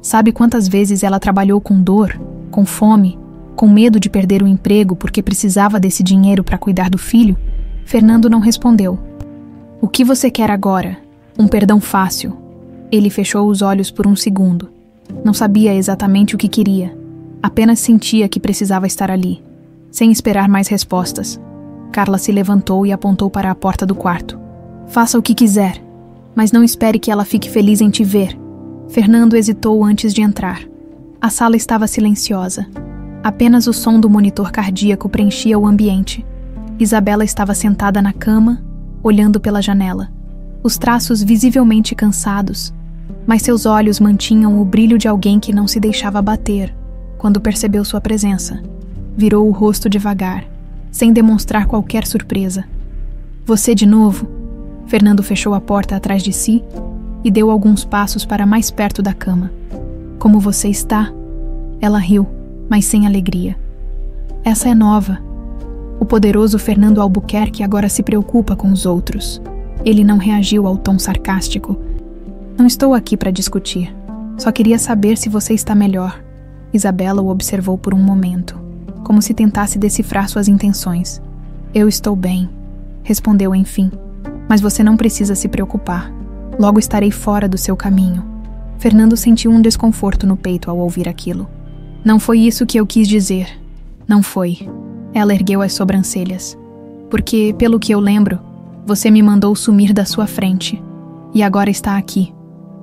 Sabe quantas vezes ela trabalhou com dor, com fome, com medo de perder o emprego porque precisava desse dinheiro para cuidar do filho?" Fernando não respondeu. "O que você quer agora? Um perdão fácil." Ele fechou os olhos por um segundo. Não sabia exatamente o que queria. Apenas sentia que precisava estar ali, sem esperar mais respostas. Carla se levantou e apontou para a porta do quarto. "Faça o que quiser, mas não espere que ela fique feliz em te ver." Fernando hesitou antes de entrar. A sala estava silenciosa. Apenas o som do monitor cardíaco preenchia o ambiente. Isabela estava sentada na cama, olhando pela janela, os traços visivelmente cansados, mas seus olhos mantinham o brilho de alguém que não se deixava abater quando percebeu sua presença. Virou o rosto devagar, sem demonstrar qualquer surpresa. Você de novo? Fernando fechou a porta atrás de si e deu alguns passos para mais perto da cama. Como você está? Ela riu, mas sem alegria. Essa é nova. O poderoso Fernando Albuquerque agora se preocupa com os outros. Ele não reagiu ao tom sarcástico. Não estou aqui para discutir. Só queria saber se você está melhor. Isabela o observou por um momento, como se tentasse decifrar suas intenções. Eu estou bem, respondeu enfim. Mas você não precisa se preocupar. Logo estarei fora do seu caminho. Fernando sentiu um desconforto no peito ao ouvir aquilo. Não foi isso que eu quis dizer. Não foi. Ela ergueu as sobrancelhas. Porque, pelo que eu lembro, você me mandou sumir da sua frente. E agora está aqui.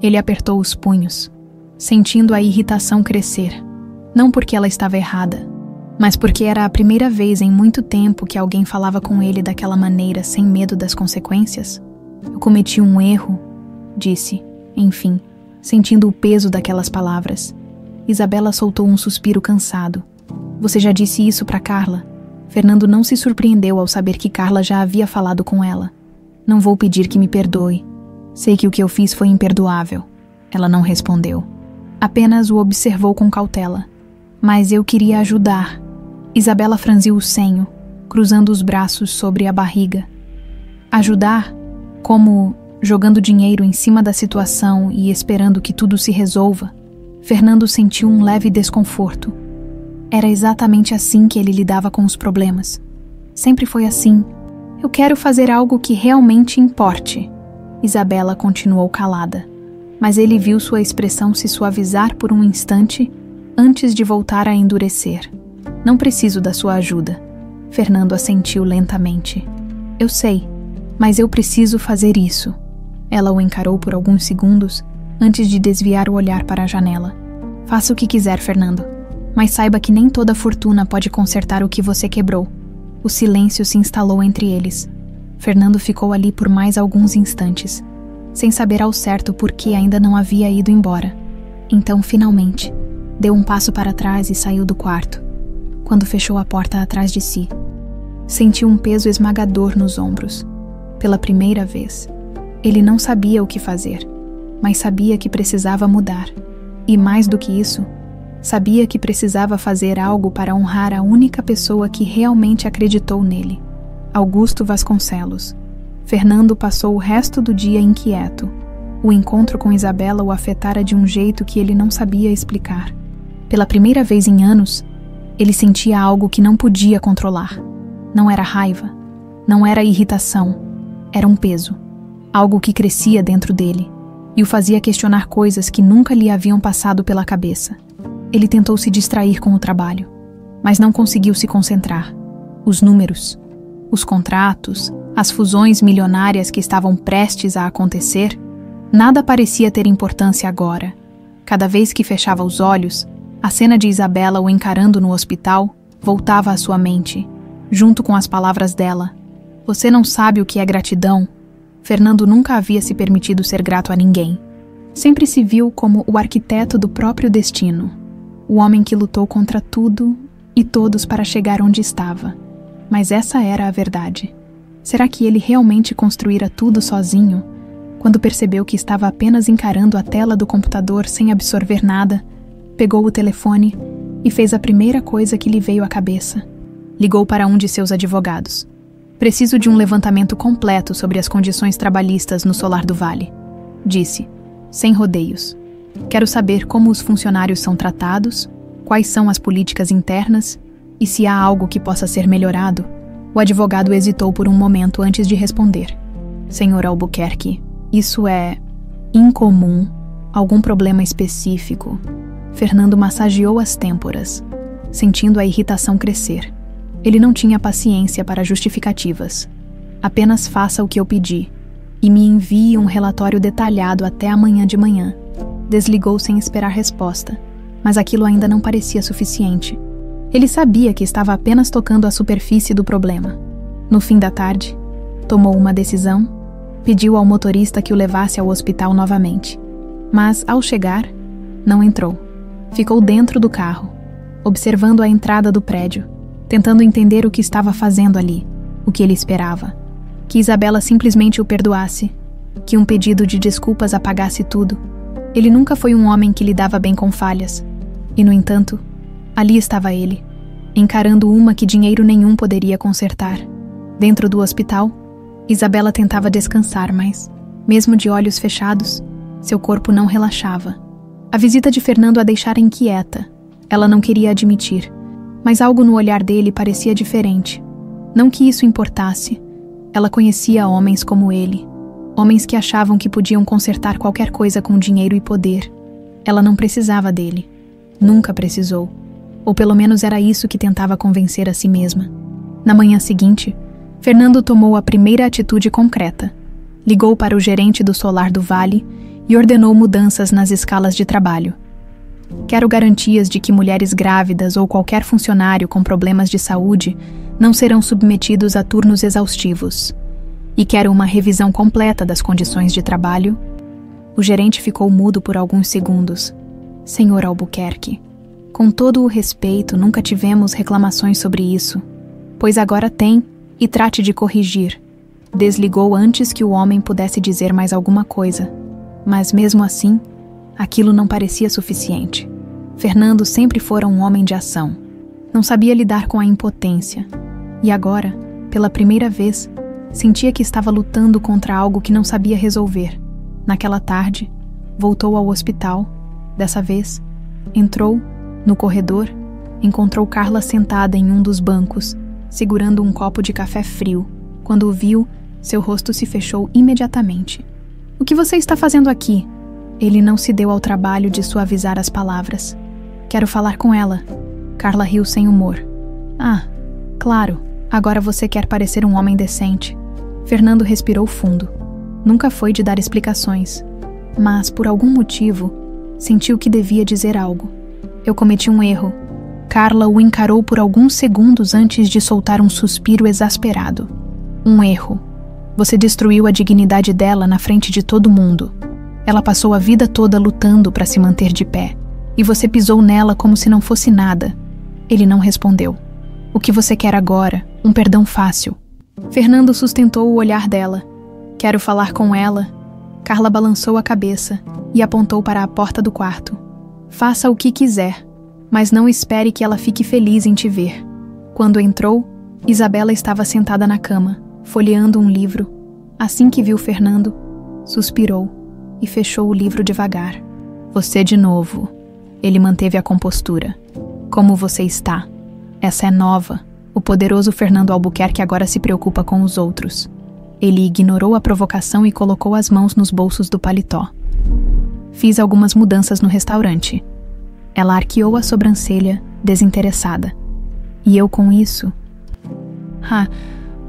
Ele apertou os punhos, sentindo a irritação crescer. Não porque ela estava errada, mas porque era a primeira vez em muito tempo que alguém falava com ele daquela maneira, sem medo das consequências. Eu cometi um erro, disse, enfim, sentindo o peso daquelas palavras. Isabela soltou um suspiro cansado. Você já disse isso para Carla? Fernando não se surpreendeu ao saber que Carla já havia falado com ela. Não vou pedir que me perdoe. Sei que o que eu fiz foi imperdoável. Ela não respondeu. Apenas o observou com cautela. Mas eu queria ajudar. Isabela franziu o senho, cruzando os braços sobre a barriga. Ajudar? Como jogando dinheiro em cima da situação e esperando que tudo se resolva? Fernando sentiu um leve desconforto. Era exatamente assim que ele lidava com os problemas. Sempre foi assim. Eu quero fazer algo que realmente importe. Isabela continuou calada, mas ele viu sua expressão se suavizar por um instante antes de voltar a endurecer. Não preciso da sua ajuda. Fernando assentiu lentamente. Eu sei, mas eu preciso fazer isso. Ela o encarou por alguns segundos antes de desviar o olhar para a janela. Faça o que quiser, Fernando, mas saiba que nem toda fortuna pode consertar o que você quebrou. O silêncio se instalou entre eles. Fernando ficou ali por mais alguns instantes, sem saber ao certo por que ainda não havia ido embora. Então, finalmente, deu um passo para trás e saiu do quarto. Quando fechou a porta atrás de si, sentiu um peso esmagador nos ombros. Pela primeira vez, ele não sabia o que fazer, mas sabia que precisava mudar. E mais do que isso, sabia que precisava fazer algo para honrar a única pessoa que realmente acreditou nele. Augusto Vasconcelos. Fernando passou o resto do dia inquieto. O encontro com Isabela o afetara de um jeito que ele não sabia explicar. Pela primeira vez em anos, ele sentia algo que não podia controlar. Não era raiva, não era irritação, era um peso. Algo que crescia dentro dele e o fazia questionar coisas que nunca lhe haviam passado pela cabeça. Ele tentou se distrair com o trabalho, mas não conseguiu se concentrar. Os números, os contratos, as fusões milionárias que estavam prestes a acontecer, nada parecia ter importância agora. Cada vez que fechava os olhos, a cena de Isabela o encarando no hospital voltava à sua mente, junto com as palavras dela. Você não sabe o que é gratidão? Fernando nunca havia se permitido ser grato a ninguém. Sempre se viu como o arquiteto do próprio destino, o homem que lutou contra tudo e todos para chegar onde estava. Mas essa era a verdade. Será que ele realmente construíra tudo sozinho? Quando percebeu que estava apenas encarando a tela do computador sem absorver nada, pegou o telefone e fez a primeira coisa que lhe veio à cabeça. Ligou para um de seus advogados. Preciso de um levantamento completo sobre as condições trabalhistas no Solar do Vale, disse, sem rodeios. Quero saber como os funcionários são tratados, quais são as políticas internas e se há algo que possa ser melhorado. O advogado hesitou por um momento antes de responder. Senhor Albuquerque, isso é incomum? Algum problema específico? Fernando massageou as têmporas, sentindo a irritação crescer. Ele não tinha paciência para justificativas. Apenas faça o que eu pedi e me envie um relatório detalhado até amanhã de manhã. Desligou sem esperar resposta, mas aquilo ainda não parecia suficiente. Ele sabia que estava apenas tocando a superfície do problema. No fim da tarde, tomou uma decisão, pediu ao motorista que o levasse ao hospital novamente. Mas, ao chegar, não entrou. Ficou dentro do carro, observando a entrada do prédio, tentando entender o que estava fazendo ali, o que ele esperava. Que Isabela simplesmente o perdoasse, que um pedido de desculpas apagasse tudo. Ele nunca foi um homem que lidava bem com falhas. E, no entanto, ali estava ele, encarando uma que dinheiro nenhum poderia consertar. Dentro do hospital, Isabela tentava descansar, mas, mesmo de olhos fechados, seu corpo não relaxava. A visita de Fernando a deixara inquieta. Ela não queria admitir, mas algo no olhar dele parecia diferente. Não que isso importasse. Ela conhecia homens como ele, homens que achavam que podiam consertar qualquer coisa com dinheiro e poder. Ela não precisava dele. Nunca precisou. Ou pelo menos era isso que tentava convencer a si mesma. Na manhã seguinte, Fernando tomou a primeira atitude concreta. Ligou para o gerente do Solar do Vale e ordenou mudanças nas escalas de trabalho. Quero garantias de que mulheres grávidas ou qualquer funcionário com problemas de saúde não serão submetidos a turnos exaustivos. E quero uma revisão completa das condições de trabalho. O gerente ficou mudo por alguns segundos. Senhor Albuquerque, com todo o respeito, nunca tivemos reclamações sobre isso. Pois agora tem, e trate de corrigir. Desligou antes que o homem pudesse dizer mais alguma coisa. Mas mesmo assim, aquilo não parecia suficiente. Fernando sempre fora um homem de ação. Não sabia lidar com a impotência. E agora, pela primeira vez, sentia que estava lutando contra algo que não sabia resolver. Naquela tarde, voltou ao hospital. Dessa vez, entrou no corredor, encontrou Carla sentada em um dos bancos, segurando um copo de café frio. Quando o viu, seu rosto se fechou imediatamente. O que você está fazendo aqui? Ele não se deu ao trabalho de suavizar as palavras. Quero falar com ela. Carla riu sem humor. Ah, claro, agora você quer parecer um homem decente. Fernando respirou fundo. Nunca foi de dar explicações, mas, por algum motivo, sentiu que devia dizer algo. Eu cometi um erro. Carla o encarou por alguns segundos antes de soltar um suspiro exasperado. Um erro. Você destruiu a dignidade dela na frente de todo mundo. Ela passou a vida toda lutando para se manter de pé. E você pisou nela como se não fosse nada. Ele não respondeu. O que você quer agora? Um perdão fácil. Fernando sustentou o olhar dela. Quero falar com ela. Carla balançou a cabeça e apontou para a porta do quarto. Faça o que quiser, mas não espere que ela fique feliz em te ver. Quando entrou, Isabela estava sentada na cama, folheando um livro. Assim que viu Fernando, suspirou e fechou o livro devagar. Você de novo. Ele manteve a compostura. Como você está? Essa é nova. O poderoso Fernando Albuquerque agora se preocupa com os outros. Ele ignorou a provocação e colocou as mãos nos bolsos do paletó. Fiz algumas mudanças no restaurante. Ela arqueou a sobrancelha, desinteressada. E eu com isso?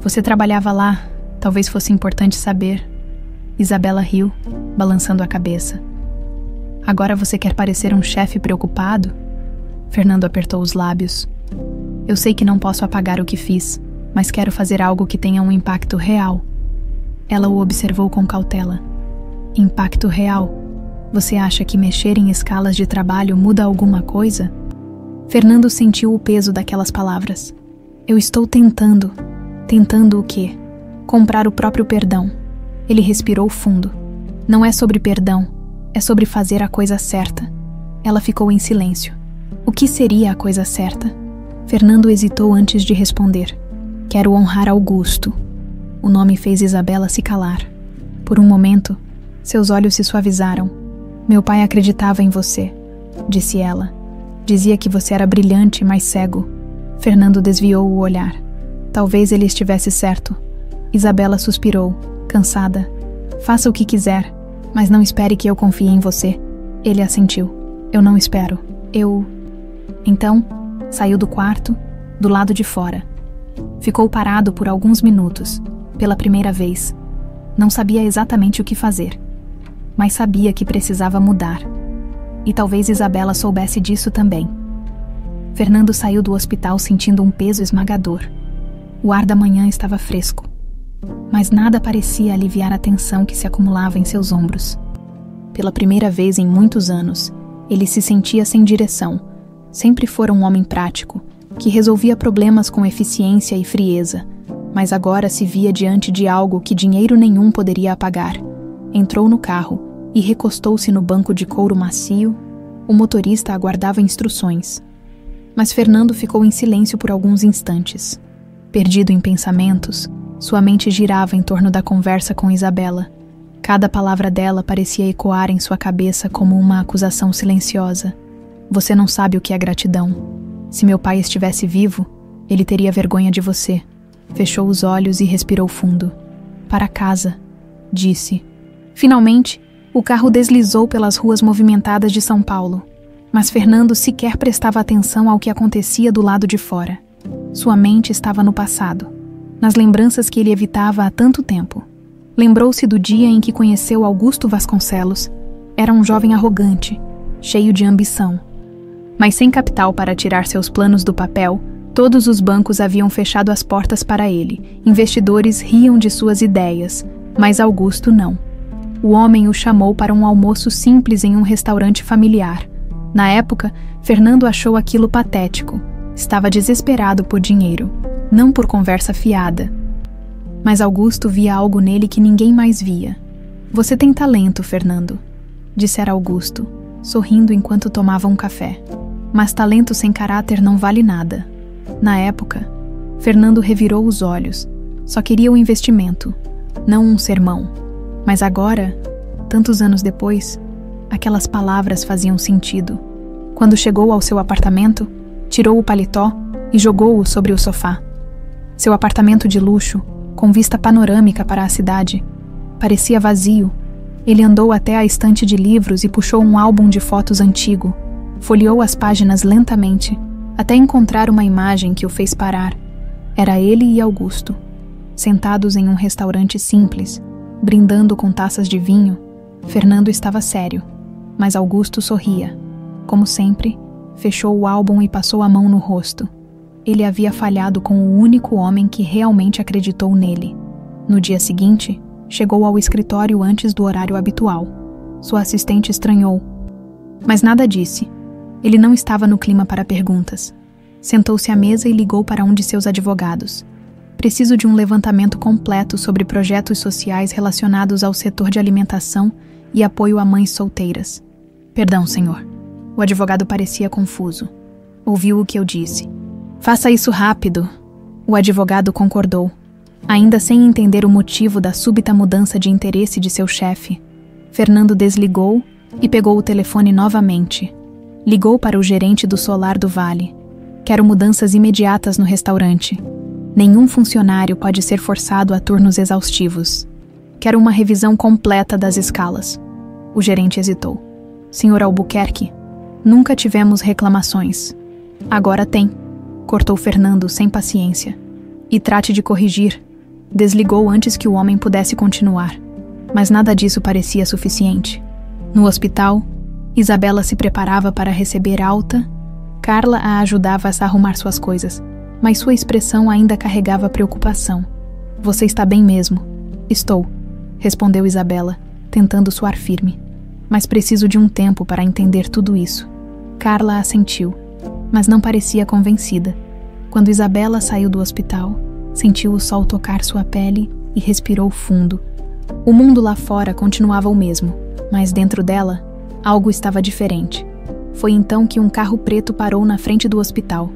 Você trabalhava lá. Talvez fosse importante saber. Isabela riu, balançando a cabeça. Agora você quer parecer um chefe preocupado? Fernando apertou os lábios. Eu sei que não posso apagar o que fiz, mas quero fazer algo que tenha um impacto real. Ela o observou com cautela. Impacto real? Você acha que mexer em escalas de trabalho muda alguma coisa? Fernando sentiu o peso daquelas palavras. Eu estou tentando. Tentando o quê? Comprar o próprio perdão. Ele respirou fundo. Não é sobre perdão, é sobre fazer a coisa certa. Ela ficou em silêncio. O que seria a coisa certa? Fernando hesitou antes de responder. Quero honrar Augusto. O nome fez Isabela se calar. Por um momento, seus olhos se suavizaram. Meu pai acreditava em você, disse ela. Dizia que você era brilhante, mas cego. Fernando desviou o olhar. Talvez ele estivesse certo. Isabela suspirou, cansada. Faça o que quiser, mas não espere que eu confie em você. Ele assentiu. Eu não espero. Então, saiu do quarto, do lado de fora. Ficou parado por alguns minutos, pela primeira vez. Não sabia exatamente o que fazer, mas sabia que precisava mudar. E talvez Isabela soubesse disso também. Fernando saiu do hospital sentindo um peso esmagador. O ar da manhã estava fresco, mas nada parecia aliviar a tensão que se acumulava em seus ombros. Pela primeira vez em muitos anos, ele se sentia sem direção. Sempre fora um homem prático, que resolvia problemas com eficiência e frieza, mas agora se via diante de algo que dinheiro nenhum poderia apagar. Entrou no carro e recostou-se no banco de couro macio. O motorista aguardava instruções. Mas Fernando ficou em silêncio por alguns instantes. Perdido em pensamentos, sua mente girava em torno da conversa com Isabela. Cada palavra dela parecia ecoar em sua cabeça como uma acusação silenciosa. Você não sabe o que é gratidão. Se meu pai estivesse vivo, ele teria vergonha de você. Fechou os olhos e respirou fundo. Para casa, disse. Finalmente, o carro deslizou pelas ruas movimentadas de São Paulo. Mas Fernando sequer prestava atenção ao que acontecia do lado de fora. Sua mente estava no passado, nas lembranças que ele evitava há tanto tempo. Lembrou-se do dia em que conheceu Augusto Vasconcelos. Era um jovem arrogante, cheio de ambição. Mas sem capital para tirar seus planos do papel, todos os bancos haviam fechado as portas para ele. Investidores riam de suas ideias, mas Augusto não. O homem o chamou para um almoço simples em um restaurante familiar. Na época, Fernando achou aquilo patético. Estava desesperado por dinheiro, não por conversa fiada. Mas Augusto via algo nele que ninguém mais via. Você tem talento, Fernando, dissera Augusto, sorrindo enquanto tomava um café. Mas talento sem caráter não vale nada. Na época, Fernando revirou os olhos. Só queria o investimento, não um sermão. Mas agora, tantos anos depois, aquelas palavras faziam sentido. Quando chegou ao seu apartamento, tirou o paletó e jogou-o sobre o sofá. Seu apartamento de luxo, com vista panorâmica para a cidade, parecia vazio. Ele andou até a estante de livros e puxou um álbum de fotos antigo. Folheou as páginas lentamente, até encontrar uma imagem que o fez parar. Era ele e Augusto, sentados em um restaurante simples, brindando com taças de vinho. Fernando estava sério, mas Augusto sorria. Como sempre, fechou o álbum e passou a mão no rosto. Ele havia falhado com o único homem que realmente acreditou nele. No dia seguinte, chegou ao escritório antes do horário habitual. Sua assistente estranhou, mas nada disse. Ele não estava no clima para perguntas. Sentou-se à mesa e ligou para um de seus advogados. Preciso de um levantamento completo sobre projetos sociais relacionados ao setor de alimentação e apoio a mães solteiras. Perdão, senhor. O advogado parecia confuso. Ouviu o que eu disse. Faça isso rápido. O advogado concordou, ainda sem entender o motivo da súbita mudança de interesse de seu chefe. Fernando desligou e pegou o telefone novamente. Ligou para o gerente do Solar do Vale. Quero mudanças imediatas no restaurante. Nenhum funcionário pode ser forçado a turnos exaustivos. Quero uma revisão completa das escalas. O gerente hesitou. Senhor Albuquerque, nunca tivemos reclamações. Agora tem, cortou Fernando sem paciência. E trate de corrigir. Desligou antes que o homem pudesse continuar. Mas nada disso parecia suficiente. No hospital, Isabela se preparava para receber alta. Carla a ajudava a arrumar suas coisas, mas sua expressão ainda carregava preocupação. Você está bem mesmo? Estou, respondeu Isabela, tentando soar firme. Mas preciso de um tempo para entender tudo isso. Carla assentiu, mas não parecia convencida. Quando Isabela saiu do hospital, sentiu o sol tocar sua pele e respirou fundo. O mundo lá fora continuava o mesmo, mas dentro dela, algo estava diferente. Foi então que um carro preto parou na frente do hospital.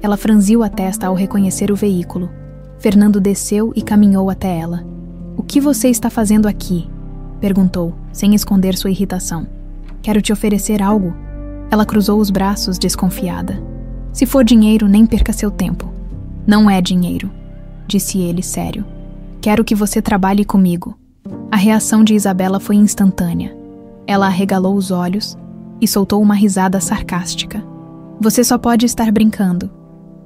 Ela franziu a testa ao reconhecer o veículo. Fernando desceu e caminhou até ela. O que você está fazendo aqui? Perguntou, sem esconder sua irritação. Quero te oferecer algo. Ela cruzou os braços, desconfiada. Se for dinheiro, nem perca seu tempo. Não é dinheiro, disse ele sério. Quero que você trabalhe comigo. A reação de Isabela foi instantânea. Ela arregalou os olhos e soltou uma risada sarcástica. Você só pode estar brincando.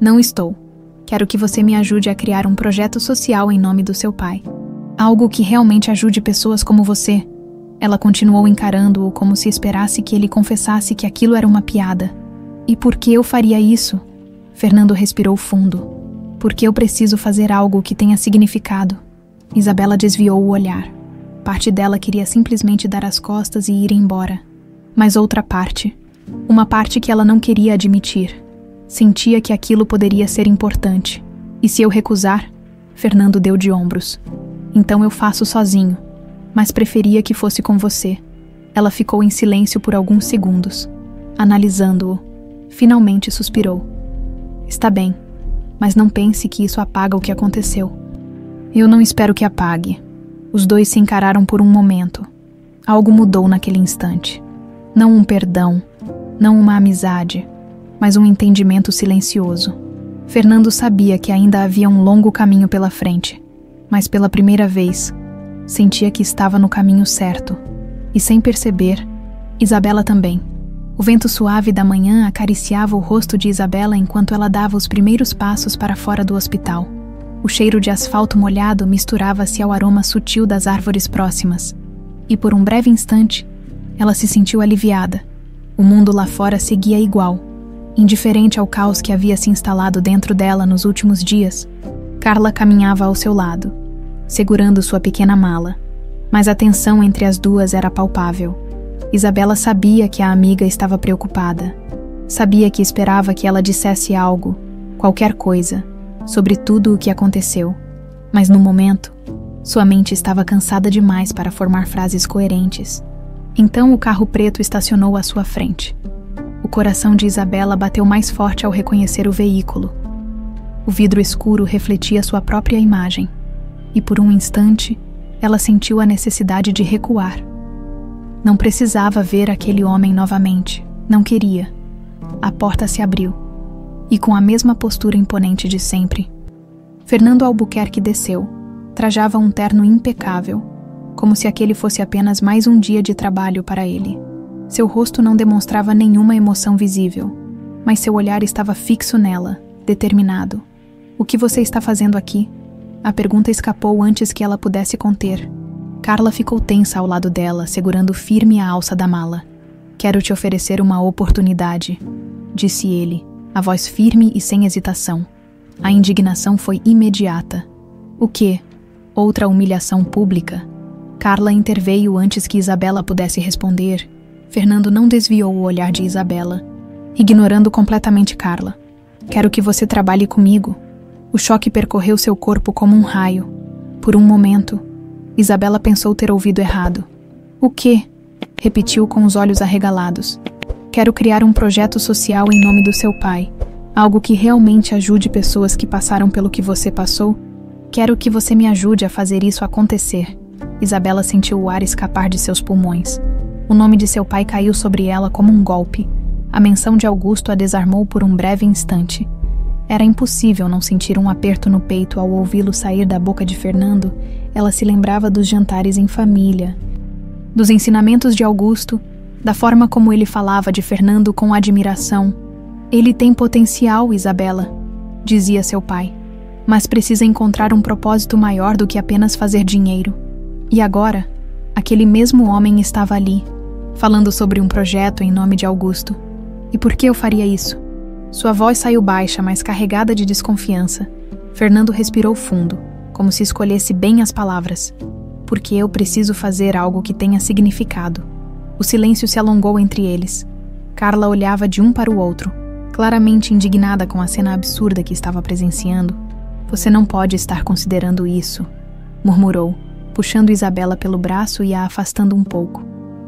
Não estou. Quero que você me ajude a criar um projeto social em nome do seu pai. Algo que realmente ajude pessoas como você. Ela continuou encarando-o como se esperasse que ele confessasse que aquilo era uma piada. E por que eu faria isso? Fernando respirou fundo. Porque eu preciso fazer algo que tenha significado. Isabela desviou o olhar. Parte dela queria simplesmente dar as costas e ir embora. Mas outra parte, uma parte que ela não queria admitir, sentia que aquilo poderia ser importante. E se eu recusar? Fernando deu de ombros. Então eu faço sozinho, mas preferia que fosse com você. Ela ficou em silêncio por alguns segundos, analisando-o. Finalmente suspirou. Está bem, mas não pense que isso apaga o que aconteceu. Eu não espero que apague. Os dois se encararam por um momento. Algo mudou naquele instante. Não um perdão, não uma amizade, mas um entendimento silencioso. Fernando sabia que ainda havia um longo caminho pela frente, mas pela primeira vez, sentia que estava no caminho certo. E sem perceber, Isabela também. O vento suave da manhã acariciava o rosto de Isabela enquanto ela dava os primeiros passos para fora do hospital. O cheiro de asfalto molhado misturava-se ao aroma sutil das árvores próximas. E por um breve instante, ela se sentiu aliviada. O mundo lá fora seguia igual, indiferente ao caos que havia se instalado dentro dela nos últimos dias. Carla caminhava ao seu lado, segurando sua pequena mala, mas a tensão entre as duas era palpável. Isabela sabia que a amiga estava preocupada. Sabia que esperava que ela dissesse algo, qualquer coisa, sobre tudo o que aconteceu. Mas no momento, sua mente estava cansada demais para formar frases coerentes. Então o carro preto estacionou à sua frente. O coração de Isabela bateu mais forte ao reconhecer o veículo. O vidro escuro refletia sua própria imagem, e por um instante, ela sentiu a necessidade de recuar. Não precisava ver aquele homem novamente, não queria. A porta se abriu, e com a mesma postura imponente de sempre, Fernando Albuquerque desceu. Trajava um terno impecável, como se aquele fosse apenas mais um dia de trabalho para ele. Seu rosto não demonstrava nenhuma emoção visível, mas seu olhar estava fixo nela, determinado. O que você está fazendo aqui? A pergunta escapou antes que ela pudesse conter. Carla ficou tensa ao lado dela, segurando firme a alça da mala. Quero te oferecer uma oportunidade, disse ele, a voz firme e sem hesitação. A indignação foi imediata. O quê? Outra humilhação pública? Carla interveio antes que Isabela pudesse responder. Fernando não desviou o olhar de Isabela, ignorando completamente Carla. Quero que você trabalhe comigo. O choque percorreu seu corpo como um raio. Por um momento, Isabela pensou ter ouvido errado. O quê? Repetiu com os olhos arregalados. Quero criar um projeto social em nome do seu pai. Algo que realmente ajude pessoas que passaram pelo que você passou. Quero que você me ajude a fazer isso acontecer. Isabela sentiu o ar escapar de seus pulmões. O nome de seu pai caiu sobre ela como um golpe. A menção de Augusto a desarmou por um breve instante. Era impossível não sentir um aperto no peito ao ouvi-lo sair da boca de Fernando. Ela se lembrava dos jantares em família, dos ensinamentos de Augusto, da forma como ele falava de Fernando com admiração. Ele tem potencial, Isabela, dizia seu pai, mas precisa encontrar um propósito maior do que apenas fazer dinheiro. E agora, aquele mesmo homem estava ali, falando sobre um projeto em nome de Augusto. E por que eu faria isso? Sua voz saiu baixa, mas carregada de desconfiança. Fernando respirou fundo, como se escolhesse bem as palavras. Porque eu preciso fazer algo que tenha significado. O silêncio se alongou entre eles. Carla olhava de um para o outro, claramente indignada com a cena absurda que estava presenciando. Você não pode estar considerando isso, murmurou, puxando Isabela pelo braço e a afastando um pouco.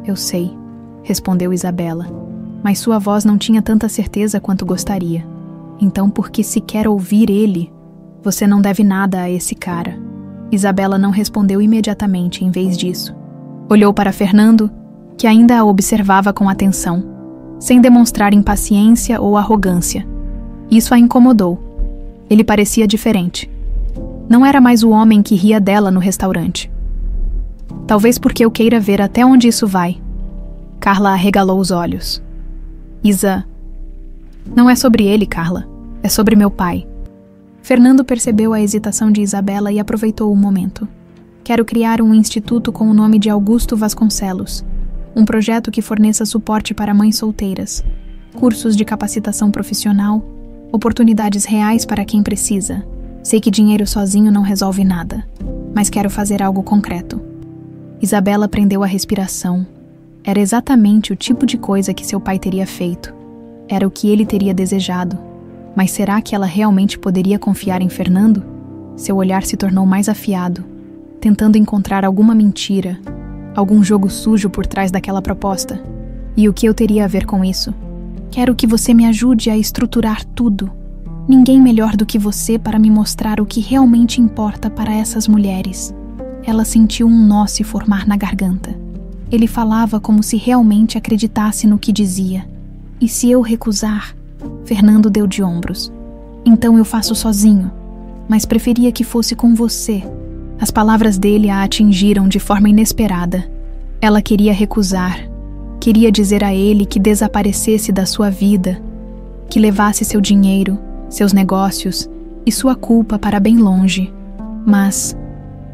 Eu sei, respondeu Isabela, mas sua voz não tinha tanta certeza quanto gostaria. Então por que sequer ouvir ele? Você não deve nada a esse cara. Isabela não respondeu imediatamente em vez disso. Olhou para Fernando, que ainda a observava com atenção, sem demonstrar impaciência ou arrogância. Isso a incomodou. Ele parecia diferente. Não era mais o homem que ria dela no restaurante. Talvez porque eu queira ver até onde isso vai. Carla arregalou os olhos. Isa, não é sobre ele, Carla. É sobre meu pai. Fernando percebeu a hesitação de Isabela e aproveitou o momento. Quero criar um instituto com o nome de Augusto Vasconcelos. Um projeto que forneça suporte para mães solteiras, cursos de capacitação profissional, oportunidades reais para quem precisa. Sei que dinheiro sozinho não resolve nada, mas quero fazer algo concreto. Isabela prendeu a respiração. Era exatamente o tipo de coisa que seu pai teria feito. Era o que ele teria desejado. Mas será que ela realmente poderia confiar em Fernando? Seu olhar se tornou mais afiado, tentando encontrar alguma mentira, algum jogo sujo por trás daquela proposta. E o que eu teria a ver com isso? Quero que você me ajude a estruturar tudo. Ninguém melhor do que você para me mostrar o que realmente importa para essas mulheres. Ela sentiu um nó se formar na garganta. Ele falava como se realmente acreditasse no que dizia. E se eu recusar? Fernando deu de ombros. Então eu faço sozinho, mas preferia que fosse com você. As palavras dele a atingiram de forma inesperada. Ela queria recusar. Queria dizer a ele que desaparecesse da sua vida, que levasse seu dinheiro, seus negócios e sua culpa para bem longe. Mas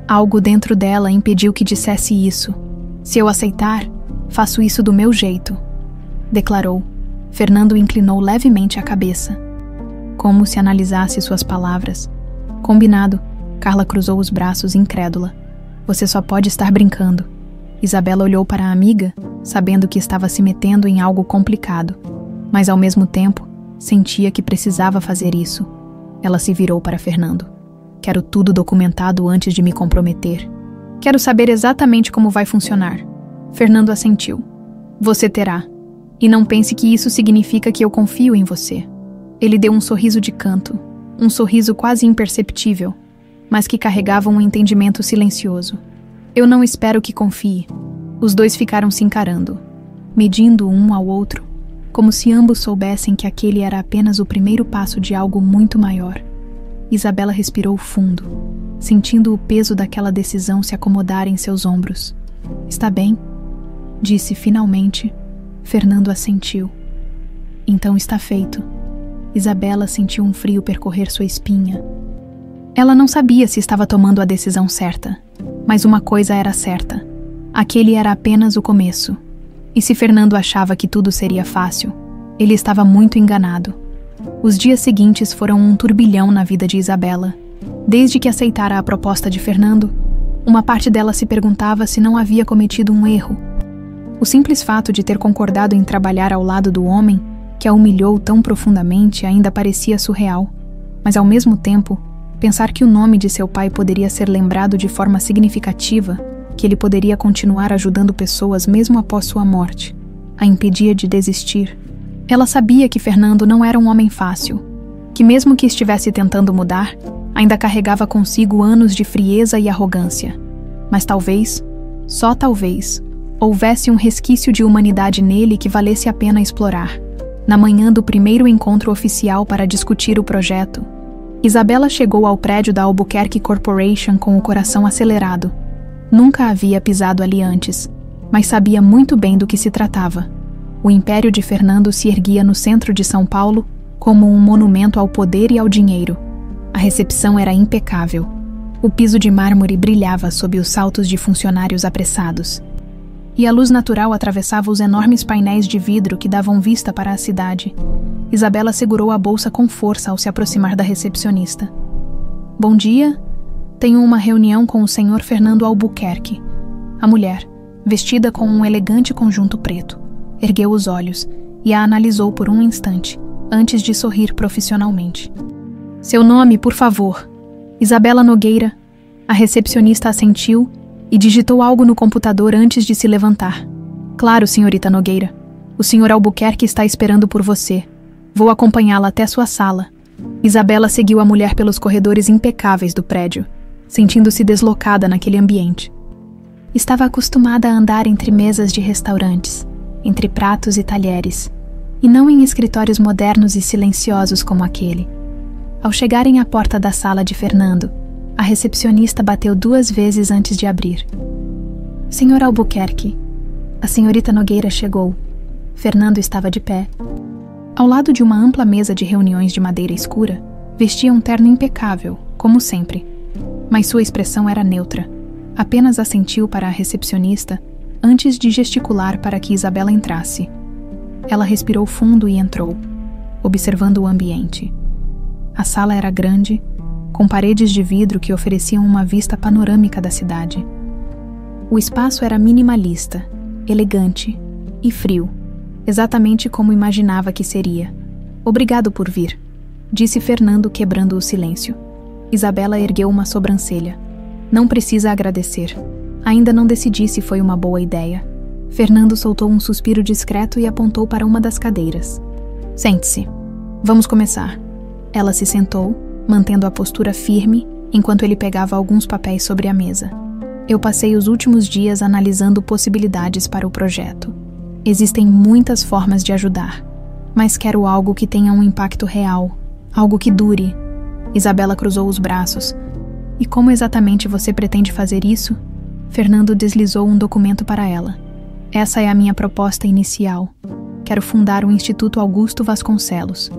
algo dentro dela impediu que dissesse isso. Se eu aceitar, faço isso do meu jeito, declarou. Fernando inclinou levemente a cabeça, como se analisasse suas palavras. Combinado. Carla cruzou os braços incrédula. Você só pode estar brincando. Isabela olhou para a amiga, sabendo que estava se metendo em algo complicado, mas ao mesmo tempo sentia que precisava fazer isso. Ela se virou para Fernando. Quero tudo documentado antes de me comprometer. Quero saber exatamente como vai funcionar. Fernando assentiu. Você terá. E não pense que isso significa que eu confio em você. Ele deu um sorriso de canto, um sorriso quase imperceptível, mas que carregava um entendimento silencioso. Eu não espero que confie. Os dois ficaram se encarando, medindo um ao outro, como se ambos soubessem que aquele era apenas o primeiro passo de algo muito maior. Isabela respirou fundo, sentindo o peso daquela decisão se acomodar em seus ombros. Está bem, disse finalmente. Fernando assentiu. Então está feito. Isabela sentiu um frio percorrer sua espinha. Ela não sabia se estava tomando a decisão certa, mas uma coisa era certa. Aquele era apenas o começo. E se Fernando achava que tudo seria fácil, ele estava muito enganado. Os dias seguintes foram um turbilhão na vida de Isabela. Desde que aceitara a proposta de Fernando, uma parte dela se perguntava se não havia cometido um erro. O simples fato de ter concordado em trabalhar ao lado do homem que a humilhou tão profundamente ainda parecia surreal, mas ao mesmo tempo, pensar que o nome de seu pai poderia ser lembrado de forma significativa, que ele poderia continuar ajudando pessoas mesmo após sua morte, a impedia de desistir. Ela sabia que Fernando não era um homem fácil, que mesmo que estivesse tentando mudar, ainda carregava consigo anos de frieza e arrogância. Mas talvez, só talvez, houvesse um resquício de humanidade nele que valesse a pena explorar. Na manhã do primeiro encontro oficial para discutir o projeto, Isabela chegou ao prédio da Albuquerque Corporation com o coração acelerado. Nunca havia pisado ali antes, mas sabia muito bem do que se tratava. O império de Fernando se erguia no centro de São Paulo como um monumento ao poder e ao dinheiro. A recepção era impecável. O piso de mármore brilhava sob os saltos de funcionários apressados. E a luz natural atravessava os enormes painéis de vidro que davam vista para a cidade. Isabela segurou a bolsa com força ao se aproximar da recepcionista. Bom dia. Tenho uma reunião com o senhor Fernando Albuquerque. A mulher, vestida com um elegante conjunto preto, ergueu os olhos e a analisou por um instante, antes de sorrir profissionalmente. Seu nome, por favor. Isabela Nogueira. A recepcionista assentiu e digitou algo no computador antes de se levantar. Claro, senhorita Nogueira. O senhor Albuquerque está esperando por você. Vou acompanhá-la até sua sala. Isabela seguiu a mulher pelos corredores impecáveis do prédio, sentindo-se deslocada naquele ambiente. Estava acostumada a andar entre mesas de restaurantes, entre pratos e talheres, e não em escritórios modernos e silenciosos como aquele. Ao chegarem à porta da sala de Fernando, a recepcionista bateu 2 vezes antes de abrir. Senhor Albuquerque, a senhorita Nogueira chegou. Fernando estava de pé. Ao lado de uma ampla mesa de reuniões de madeira escura, vestia um terno impecável, como sempre. Mas sua expressão era neutra. Apenas assentiu para a recepcionista antes de gesticular para que Isabela entrasse. Ela respirou fundo e entrou, observando o ambiente. A sala era grande, com paredes de vidro que ofereciam uma vista panorâmica da cidade. O espaço era minimalista, elegante e frio, exatamente como imaginava que seria. Obrigado por vir, disse Fernando, quebrando o silêncio. Isabela ergueu uma sobrancelha. Não precisa agradecer. Ainda não decidi se foi uma boa ideia. Fernando soltou um suspiro discreto e apontou para uma das cadeiras. Sente-se. Vamos começar. Ela se sentou, mantendo a postura firme, enquanto ele pegava alguns papéis sobre a mesa. Eu passei os últimos dias analisando possibilidades para o projeto. Existem muitas formas de ajudar, mas quero algo que tenha um impacto real, algo que dure. Isabela cruzou os braços. E como exatamente você pretende fazer isso? Fernando deslizou um documento para ela. Essa é a minha proposta inicial. Quero fundar o Instituto Augusto Vasconcelos.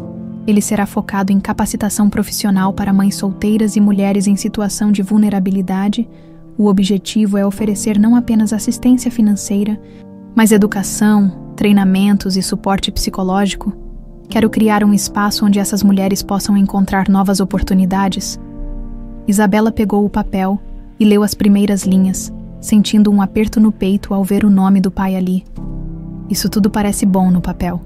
Ele será focado em capacitação profissional para mães solteiras e mulheres em situação de vulnerabilidade. O objetivo é oferecer não apenas assistência financeira, mas educação, treinamentos e suporte psicológico. Quero criar um espaço onde essas mulheres possam encontrar novas oportunidades. Isabela pegou o papel e leu as primeiras linhas, sentindo um aperto no peito ao ver o nome do pai ali. Isso tudo parece bom no papel.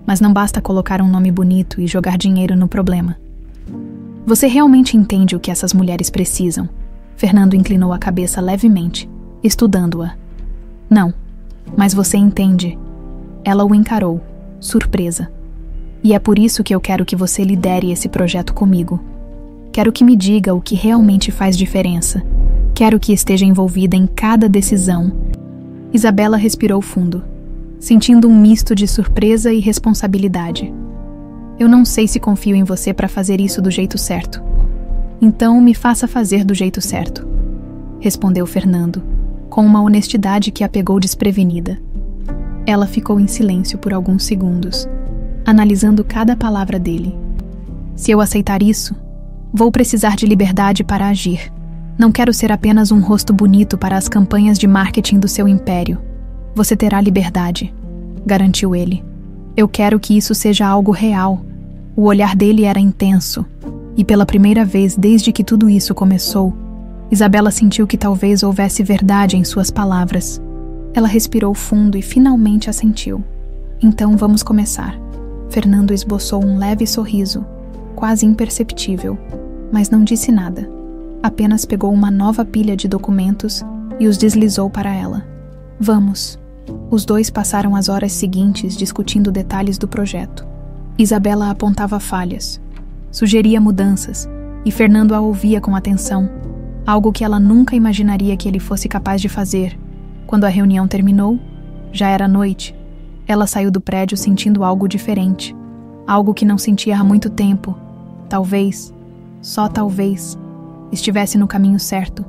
Mas não basta colocar um nome bonito e jogar dinheiro no problema. Você realmente entende o que essas mulheres precisam? Fernando inclinou a cabeça levemente, estudando-a. Não, mas você entende. Ela o encarou, surpresa. E é por isso que eu quero que você lidere esse projeto comigo. Quero que me diga o que realmente faz diferença. Quero que esteja envolvida em cada decisão. Isabela respirou fundo, sentindo um misto de surpresa e responsabilidade. Eu não sei se confio em você para fazer isso do jeito certo. Então me faça fazer do jeito certo, respondeu Fernando, com uma honestidade que a pegou desprevenida. Ela ficou em silêncio por alguns segundos, analisando cada palavra dele. Se eu aceitar isso, vou precisar de liberdade para agir. Não quero ser apenas um rosto bonito para as campanhas de marketing do seu império. Você terá liberdade, garantiu ele. Eu quero que isso seja algo real. O olhar dele era intenso, e pela primeira vez desde que tudo isso começou, Isabela sentiu que talvez houvesse verdade em suas palavras. Ela respirou fundo e finalmente assentiu. Então vamos começar. Fernando esboçou um leve sorriso, quase imperceptível, mas não disse nada. Apenas pegou uma nova pilha de documentos e os deslizou para ela. Vamos. Os dois passaram as horas seguintes discutindo detalhes do projeto. Isabela apontava falhas, sugeria mudanças, e Fernando a ouvia com atenção, algo que ela nunca imaginaria que ele fosse capaz de fazer. Quando a reunião terminou, já era noite. Ela saiu do prédio sentindo algo diferente, algo que não sentia há muito tempo. Talvez, só talvez, estivesse no caminho certo,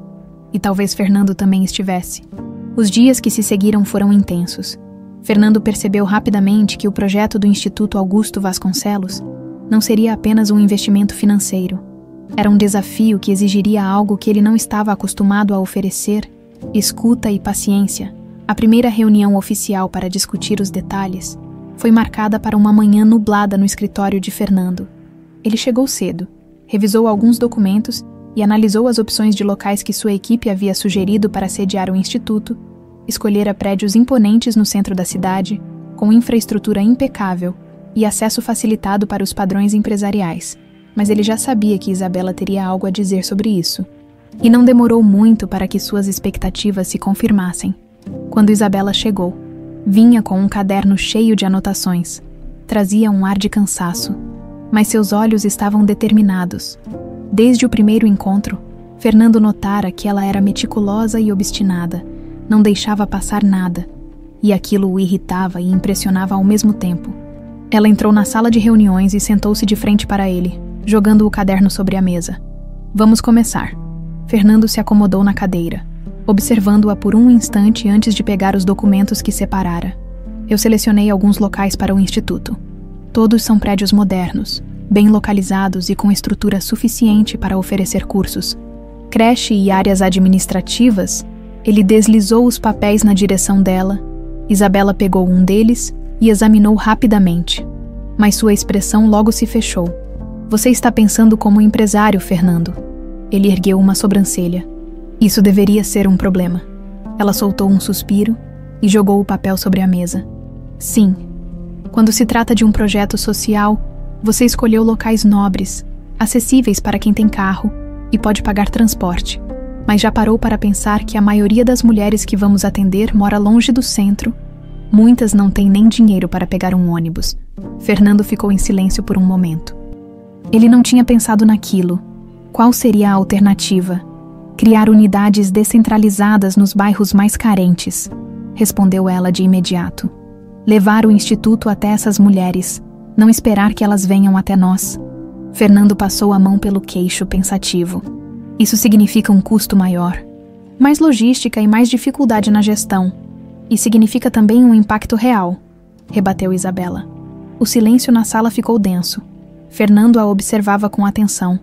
e talvez Fernando também estivesse. Os dias que se seguiram foram intensos. Fernando percebeu rapidamente que o projeto do Instituto Augusto Vasconcelos não seria apenas um investimento financeiro. Era um desafio que exigiria algo que ele não estava acostumado a oferecer: escuta e paciência. A primeira reunião oficial para discutir os detalhes foi marcada para uma manhã nublada no escritório de Fernando. Ele chegou cedo, revisou alguns documentos e analisou as opções de locais que sua equipe havia sugerido para sediar o instituto. Escolhera prédios imponentes no centro da cidade, com infraestrutura impecável e acesso facilitado para os padrões empresariais. Mas ele já sabia que Isabela teria algo a dizer sobre isso. E não demorou muito para que suas expectativas se confirmassem. Quando Isabela chegou, vinha com um caderno cheio de anotações. Trazia um ar de cansaço, mas seus olhos estavam determinados. Desde o primeiro encontro, Fernando notara que ela era meticulosa e obstinada, não deixava passar nada, e aquilo o irritava e impressionava ao mesmo tempo. Ela entrou na sala de reuniões e sentou-se de frente para ele, jogando o caderno sobre a mesa. Vamos começar. Fernando se acomodou na cadeira, observando-a por um instante antes de pegar os documentos que separara. Eu selecionei alguns locais para o instituto. Todos são prédios modernos, bem localizados e com estrutura suficiente para oferecer cursos. Creche e áreas administrativas. Ele deslizou os papéis na direção dela. Isabela pegou um deles e examinou rapidamente, mas sua expressão logo se fechou. Você está pensando como empresário, Fernando. Ele ergueu uma sobrancelha. Isso deveria ser um problema. Ela soltou um suspiro e jogou o papel sobre a mesa. Sim. Quando se trata de um projeto social, você escolheu locais nobres, acessíveis para quem tem carro e pode pagar transporte. Mas já parou para pensar que a maioria das mulheres que vamos atender mora longe do centro? Muitas não têm nem dinheiro para pegar um ônibus. Fernando ficou em silêncio por um momento. Ele não tinha pensado naquilo. Qual seria a alternativa? Criar unidades descentralizadas nos bairros mais carentes, respondeu ela de imediato. Levar o instituto até essas mulheres, não esperar que elas venham até nós. Fernando passou a mão pelo queixo, pensativo. Isso significa um custo maior, mais logística e mais dificuldade na gestão. E significa também um impacto real, rebateu Isabela. O silêncio na sala ficou denso. Fernando a observava com atenção,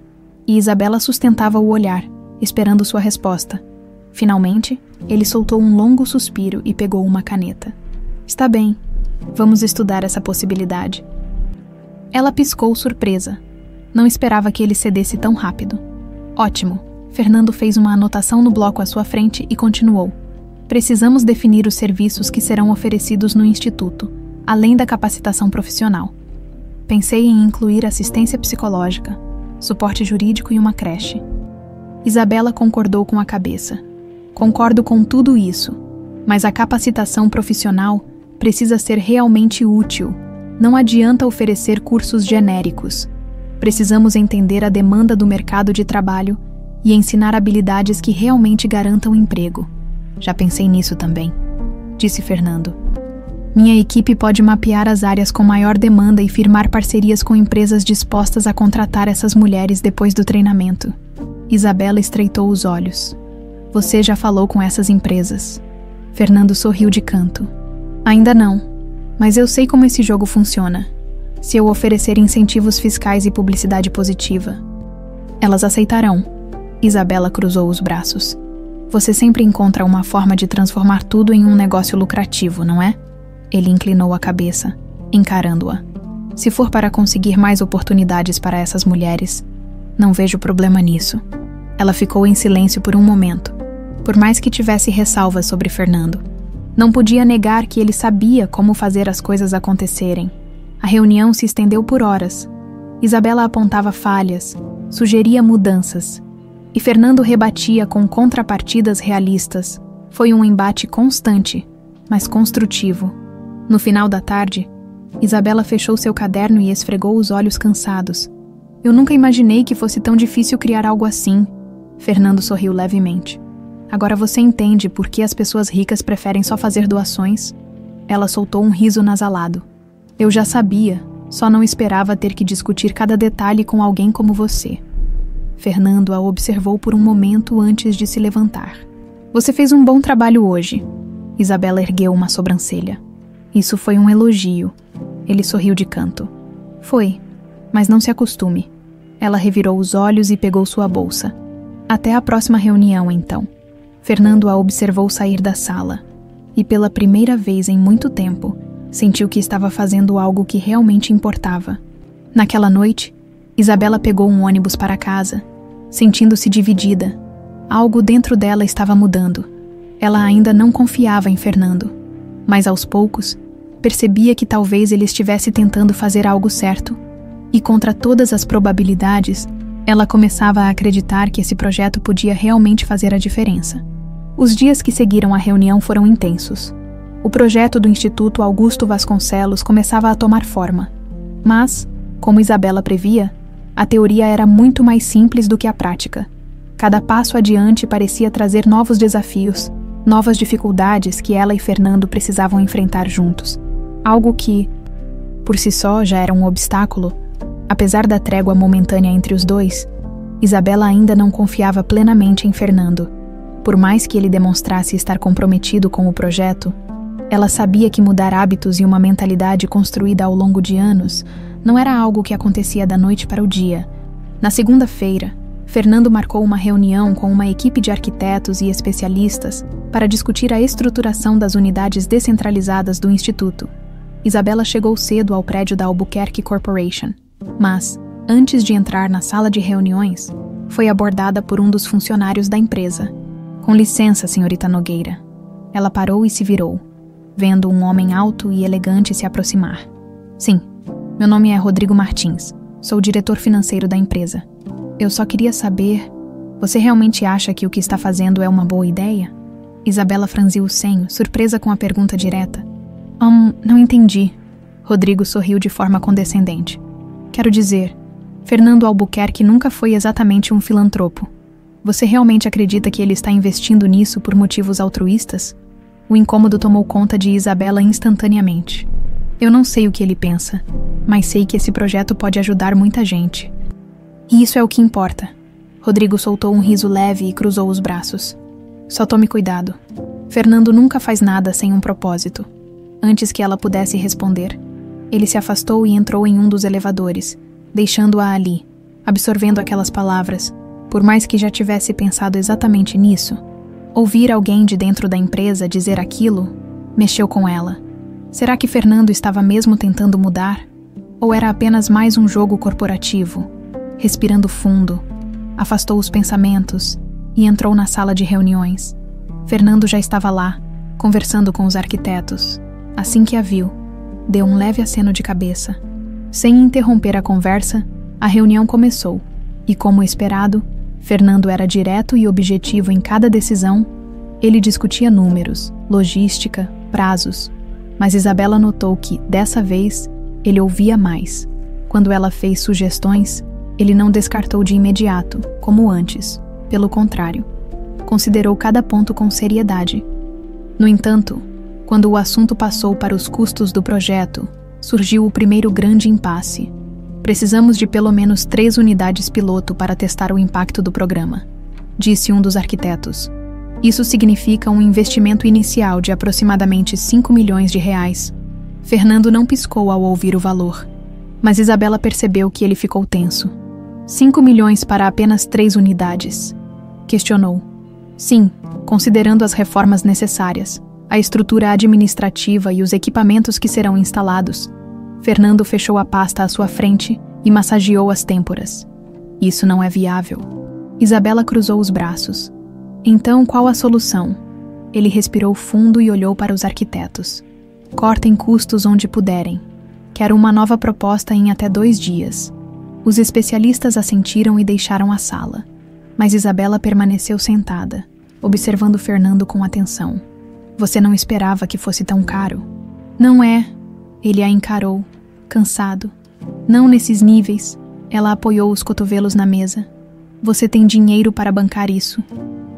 e Isabela sustentava o olhar, esperando sua resposta. Finalmente, ele soltou um longo suspiro e pegou uma caneta. Está bem, vamos estudar essa possibilidade. Ela piscou surpresa. Não esperava que ele cedesse tão rápido. Ótimo. Fernando fez uma anotação no bloco à sua frente e continuou. Precisamos definir os serviços que serão oferecidos no Instituto, além da capacitação profissional. Pensei em incluir assistência psicológica, suporte jurídico e uma creche. Isabela concordou com a cabeça. Concordo com tudo isso, mas a capacitação profissional precisa ser realmente útil. Não adianta oferecer cursos genéricos. Precisamos entender a demanda do mercado de trabalho e ensinar habilidades que realmente garantam emprego. Já pensei nisso também, disse Fernando. Minha equipe pode mapear as áreas com maior demanda e firmar parcerias com empresas dispostas a contratar essas mulheres depois do treinamento. Isabela estreitou os olhos. Você já falou com essas empresas? Fernando sorriu de canto. Ainda não, mas eu sei como esse jogo funciona. Se eu oferecer incentivos fiscais e publicidade positiva, elas aceitarão. Isabela cruzou os braços. Você sempre encontra uma forma de transformar tudo em um negócio lucrativo, não é? Ele inclinou a cabeça, encarando-a. Se for para conseguir mais oportunidades para essas mulheres, não vejo problema nisso. Ela ficou em silêncio por um momento, por mais que tivesse ressalvas sobre Fernando. Não podia negar que ele sabia como fazer as coisas acontecerem. A reunião se estendeu por horas. Isabela apontava falhas, sugeria mudanças, e Fernando rebatia com contrapartidas realistas. Foi um embate constante, mas construtivo. No final da tarde, Isabela fechou seu caderno e esfregou os olhos cansados. Eu nunca imaginei que fosse tão difícil criar algo assim. Fernando sorriu levemente. Agora você entende por que as pessoas ricas preferem só fazer doações? Ela soltou um riso nasalado. Eu já sabia, só não esperava ter que discutir cada detalhe com alguém como você. Fernando a observou por um momento antes de se levantar. Você fez um bom trabalho hoje. Isabela ergueu uma sobrancelha. Isso foi um elogio. Ele sorriu de canto. Foi, mas não se acostume. Ela revirou os olhos e pegou sua bolsa. Até a próxima reunião, então. Fernando a observou sair da sala. E pela primeira vez em muito tempo, sentiu que estava fazendo algo que realmente importava. Naquela noite, Isabela pegou um ônibus para casa, sentindo-se dividida. Algo dentro dela estava mudando. Ela ainda não confiava em Fernando, mas aos poucos, percebia que talvez ele estivesse tentando fazer algo certo, e contra todas as probabilidades, ela começava a acreditar que esse projeto podia realmente fazer a diferença. Os dias que seguiram a reunião foram intensos. O projeto do Instituto Augusto Vasconcelos começava a tomar forma, mas, como Isabela previa, a teoria era muito mais simples do que a prática. Cada passo adiante parecia trazer novos desafios, novas dificuldades que ela e Fernando precisavam enfrentar juntos. Algo que, por si só, já era um obstáculo. Apesar da trégua momentânea entre os dois, Isabela ainda não confiava plenamente em Fernando. Por mais que ele demonstrasse estar comprometido com o projeto, ela sabia que mudar hábitos e uma mentalidade construída ao longo de anos não era algo que acontecia da noite para o dia. Na segunda-feira, Fernando marcou uma reunião com uma equipe de arquitetos e especialistas para discutir a estruturação das unidades descentralizadas do Instituto. Isabela chegou cedo ao prédio da Albuquerque Corporation, mas, Antes de entrar na sala de reuniões, foi abordada por um dos funcionários da empresa. Com licença, senhorita Nogueira. Ela parou e se virou, vendo um homem alto e elegante se aproximar. Sim, meu nome é Rodrigo Martins. Sou o diretor financeiro da empresa. Eu só queria saber, você realmente acha que o que está fazendo é uma boa ideia? Isabela franziu o senho, surpresa com a pergunta direta. Não entendi. Rodrigo sorriu de forma condescendente. Quero dizer, Fernando Albuquerque nunca foi exatamente um filantropo. Você realmente acredita que ele está investindo nisso por motivos altruístas? O incômodo tomou conta de Isabela instantaneamente. Eu não sei o que ele pensa, mas sei que esse projeto pode ajudar muita gente. E isso é o que importa. Rodrigo soltou um riso leve e cruzou os braços. Só tome cuidado. Fernando nunca faz nada sem um propósito. Antes que ela pudesse responder, ele se afastou e entrou em um dos elevadores, deixando-a ali, absorvendo aquelas palavras. Por mais que já tivesse pensado exatamente nisso, ouvir alguém de dentro da empresa dizer aquilo mexeu com ela. Será que Fernando estava mesmo tentando mudar? Ou era apenas mais um jogo corporativo? Respirando fundo, afastou os pensamentos e entrou na sala de reuniões. Fernando já estava lá, conversando com os arquitetos. Assim que a viu, deu um leve aceno de cabeça. Sem interromper a conversa, a reunião começou, e como esperado, Fernando era direto e objetivo em cada decisão. Ele discutia números, logística, prazos, mas Isabela notou que, dessa vez, ele ouvia mais. Quando ela fez sugestões, ele não descartou de imediato, como antes. Pelo contrário, considerou cada ponto com seriedade. No entanto, quando o assunto passou para os custos do projeto, surgiu o primeiro grande impasse. Precisamos de pelo menos 3 unidades piloto para testar o impacto do programa, disse um dos arquitetos. Isso significa um investimento inicial de aproximadamente 5 milhões de reais. Fernando não piscou ao ouvir o valor, mas Isabela percebeu que ele ficou tenso. 5 milhões para apenas 3 unidades? Questionou. Sim, considerando as reformas necessárias, a estrutura administrativa e os equipamentos que serão instalados. Fernando fechou a pasta à sua frente e massageou as têmporas. Isso não é viável. Isabela cruzou os braços. Então, qual a solução? Ele respirou fundo e olhou para os arquitetos. Cortem custos onde puderem. Quero uma nova proposta em até 2 dias. Os especialistas assentiram e deixaram a sala. Mas Isabela permaneceu sentada, observando Fernando com atenção. Você não esperava que fosse tão caro? Não é. Ele a encarou, cansado. Não nesses níveis. Ela apoiou os cotovelos na mesa. Você tem dinheiro para bancar isso.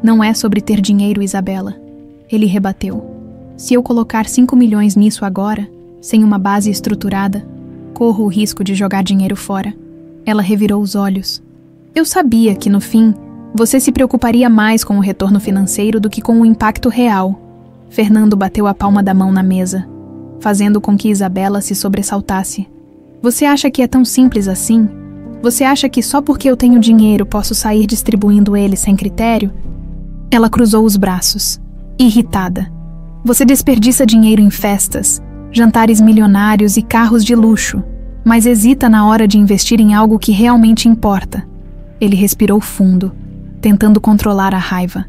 Não é sobre ter dinheiro, Isabela. Ele rebateu. Se eu colocar 5 milhões nisso agora, sem uma base estruturada, corro o risco de jogar dinheiro fora. Ela revirou os olhos. Eu sabia que, no fim, você se preocuparia mais com o retorno financeiro do que com o impacto real. Fernando bateu a palma da mão na mesa, fazendo com que Isabela se sobressaltasse. Você acha que é tão simples assim? Você acha que só porque eu tenho dinheiro posso sair distribuindo ele sem critério? Ela cruzou os braços, irritada. Você desperdiça dinheiro em festas, jantares milionários e carros de luxo, mas hesita na hora de investir em algo que realmente importa. Ele respirou fundo, tentando controlar a raiva.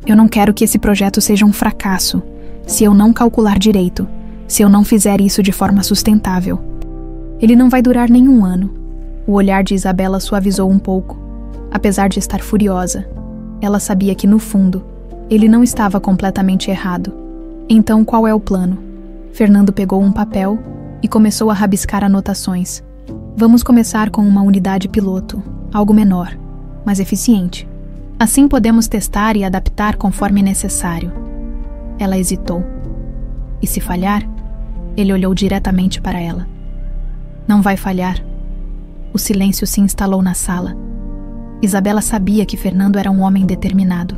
Eu não quero que esse projeto seja um fracasso, se eu não calcular direito, se eu não fizer isso de forma sustentável. Ele não vai durar nem 1 ano. O olhar de Isabela suavizou um pouco, apesar de estar furiosa. Ela sabia que, no fundo, ele não estava completamente errado. Então, qual é o plano? Fernando pegou um papel e começou a rabiscar anotações. Vamos começar com uma unidade piloto, algo menor, mas eficiente. Assim podemos testar e adaptar conforme necessário. Ela hesitou. E se falhar? Ele olhou diretamente para ela. Não vai falhar. O silêncio se instalou na sala. Isabela sabia que Fernando era um homem determinado.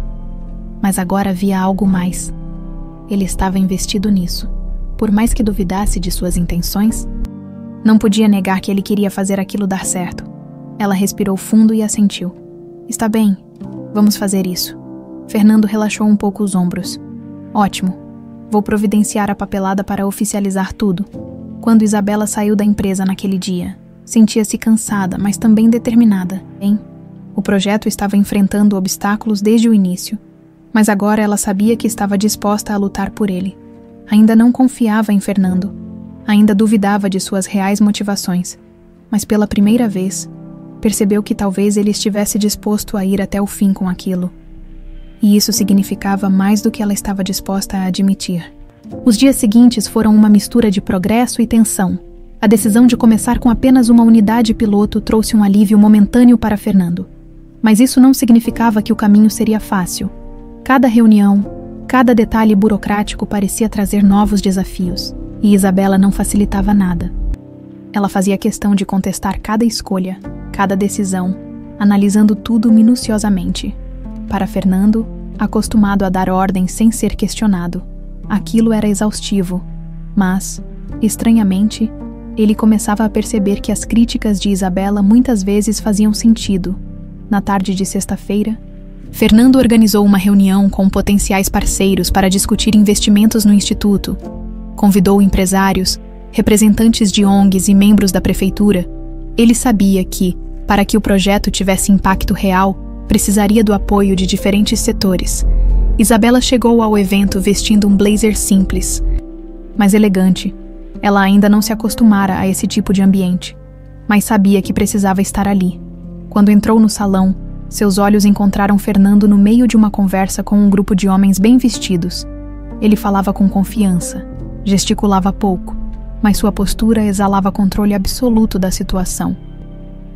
Mas agora havia algo mais. Ele estava investido nisso. Por mais que duvidasse de suas intenções, não podia negar que ele queria fazer aquilo dar certo. Ela respirou fundo e assentiu. Está bem, vamos fazer isso. Fernando relaxou um pouco os ombros. Ótimo. Vou providenciar a papelada para oficializar tudo. Quando Isabela saiu da empresa naquele dia, Sentia-se cansada, mas também determinada. O projeto estava enfrentando obstáculos desde o início, mas agora ela sabia que estava disposta a lutar por ele. Ainda não confiava em Fernando. Ainda duvidava de suas reais motivações, mas pela primeira vez, percebeu que talvez ele estivesse disposto a ir até o fim com aquilo. E isso significava mais do que ela estava disposta a admitir. Os dias seguintes foram uma mistura de progresso e tensão. A decisão de começar com apenas uma unidade piloto trouxe um alívio momentâneo para Fernando. Mas isso não significava que o caminho seria fácil. Cada reunião, cada detalhe burocrático parecia trazer novos desafios, e Isabela não facilitava nada. Ela fazia questão de contestar cada escolha, cada decisão, analisando tudo minuciosamente. Para Fernando, acostumado a dar ordens sem ser questionado, aquilo era exaustivo, mas, estranhamente, ele começava a perceber que as críticas de Isabela muitas vezes faziam sentido. Na tarde de sexta-feira, Fernando organizou uma reunião com potenciais parceiros para discutir investimentos no Instituto. Convidou empresários, representantes de ONGs e membros da prefeitura. Ele sabia que, para que o projeto tivesse impacto real, precisaria do apoio de diferentes setores. Isabela chegou ao evento vestindo um blazer simples, mas elegante. Ela ainda não se acostumara a esse tipo de ambiente, mas sabia que precisava estar ali. Quando entrou no salão, seus olhos encontraram Fernando no meio de uma conversa com um grupo de homens bem vestidos. Ele falava com confiança, gesticulava pouco, mas sua postura exalava controle absoluto da situação.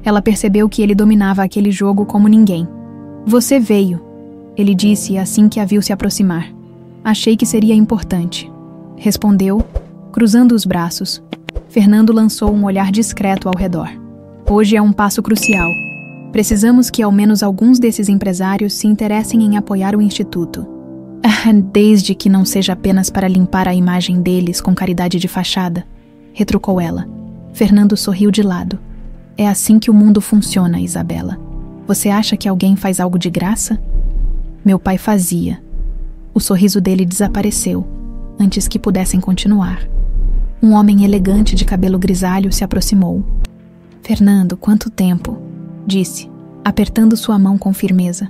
Ela percebeu que ele dominava aquele jogo como ninguém. "Você veio", ele disse assim que a viu se aproximar. "Achei que seria importante", respondeu, cruzando os braços. Fernando lançou um olhar discreto ao redor. "Hoje é um passo crucial. Precisamos que ao menos alguns desses empresários se interessem em apoiar o Instituto. Desde que não seja apenas para limpar a imagem deles com caridade de fachada", retrucou ela. Fernando sorriu de lado. "É assim que o mundo funciona, Isabela. Você acha que alguém faz algo de graça? Meu pai fazia." O sorriso dele desapareceu, antes que pudessem continuar. Um homem elegante de cabelo grisalho se aproximou. "Fernando, quanto tempo?", disse, apertando sua mão com firmeza.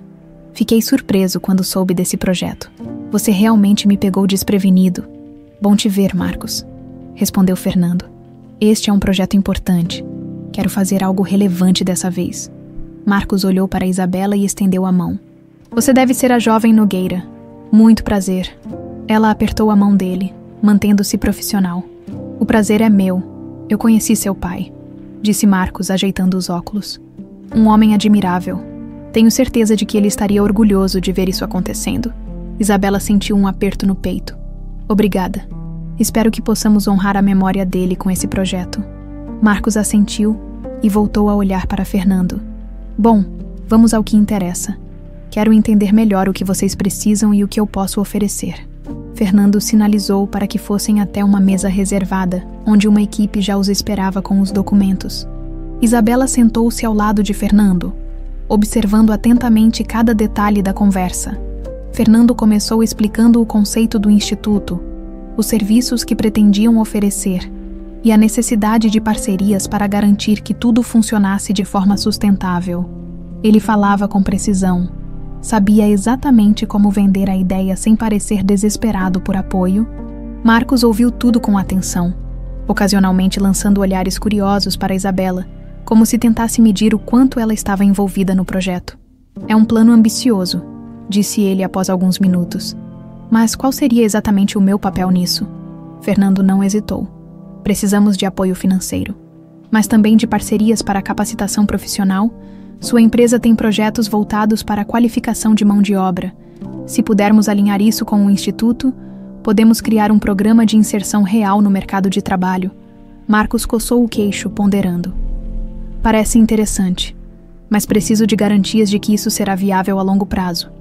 "Fiquei surpreso quando soube desse projeto. Você realmente me pegou desprevenido." "Bom te ver, Marcos", respondeu Fernando. "Este é um projeto importante. Quero fazer algo relevante dessa vez." Marcos olhou para Isabela e estendeu a mão. "Você deve ser a jovem Nogueira. Muito prazer." Ela apertou a mão dele, mantendo-se profissional. "O prazer é meu. Eu conheci seu pai", disse Marcos, ajeitando os óculos. "Um homem admirável. Tenho certeza de que ele estaria orgulhoso de ver isso acontecendo." Isabela sentiu um aperto no peito. "Obrigada. Espero que possamos honrar a memória dele com esse projeto." Marcos assentiu e voltou a olhar para Fernando. "Bom, vamos ao que interessa. Quero entender melhor o que vocês precisam e o que eu posso oferecer." Fernando sinalizou para que fossem até uma mesa reservada, onde uma equipe já os esperava com os documentos. Isabela sentou-se ao lado de Fernando, observando atentamente cada detalhe da conversa. Fernando começou explicando o conceito do Instituto, os serviços que pretendiam oferecer e a necessidade de parcerias para garantir que tudo funcionasse de forma sustentável. Ele falava com precisão. Sabia exatamente como vender a ideia sem parecer desesperado por apoio. Marcos ouviu tudo com atenção, ocasionalmente lançando olhares curiosos para Isabela, como se tentasse medir o quanto ela estava envolvida no projeto. "É um plano ambicioso", disse ele após alguns minutos. "Mas qual seria exatamente o meu papel nisso?" Fernando não hesitou. "Precisamos de apoio financeiro, mas também de parcerias para capacitação profissional. Sua empresa tem projetos voltados para a qualificação de mão de obra. Se pudermos alinhar isso com o Instituto, podemos criar um programa de inserção real no mercado de trabalho." Marcos coçou o queixo, ponderando. "Parece interessante, mas preciso de garantias de que isso será viável a longo prazo."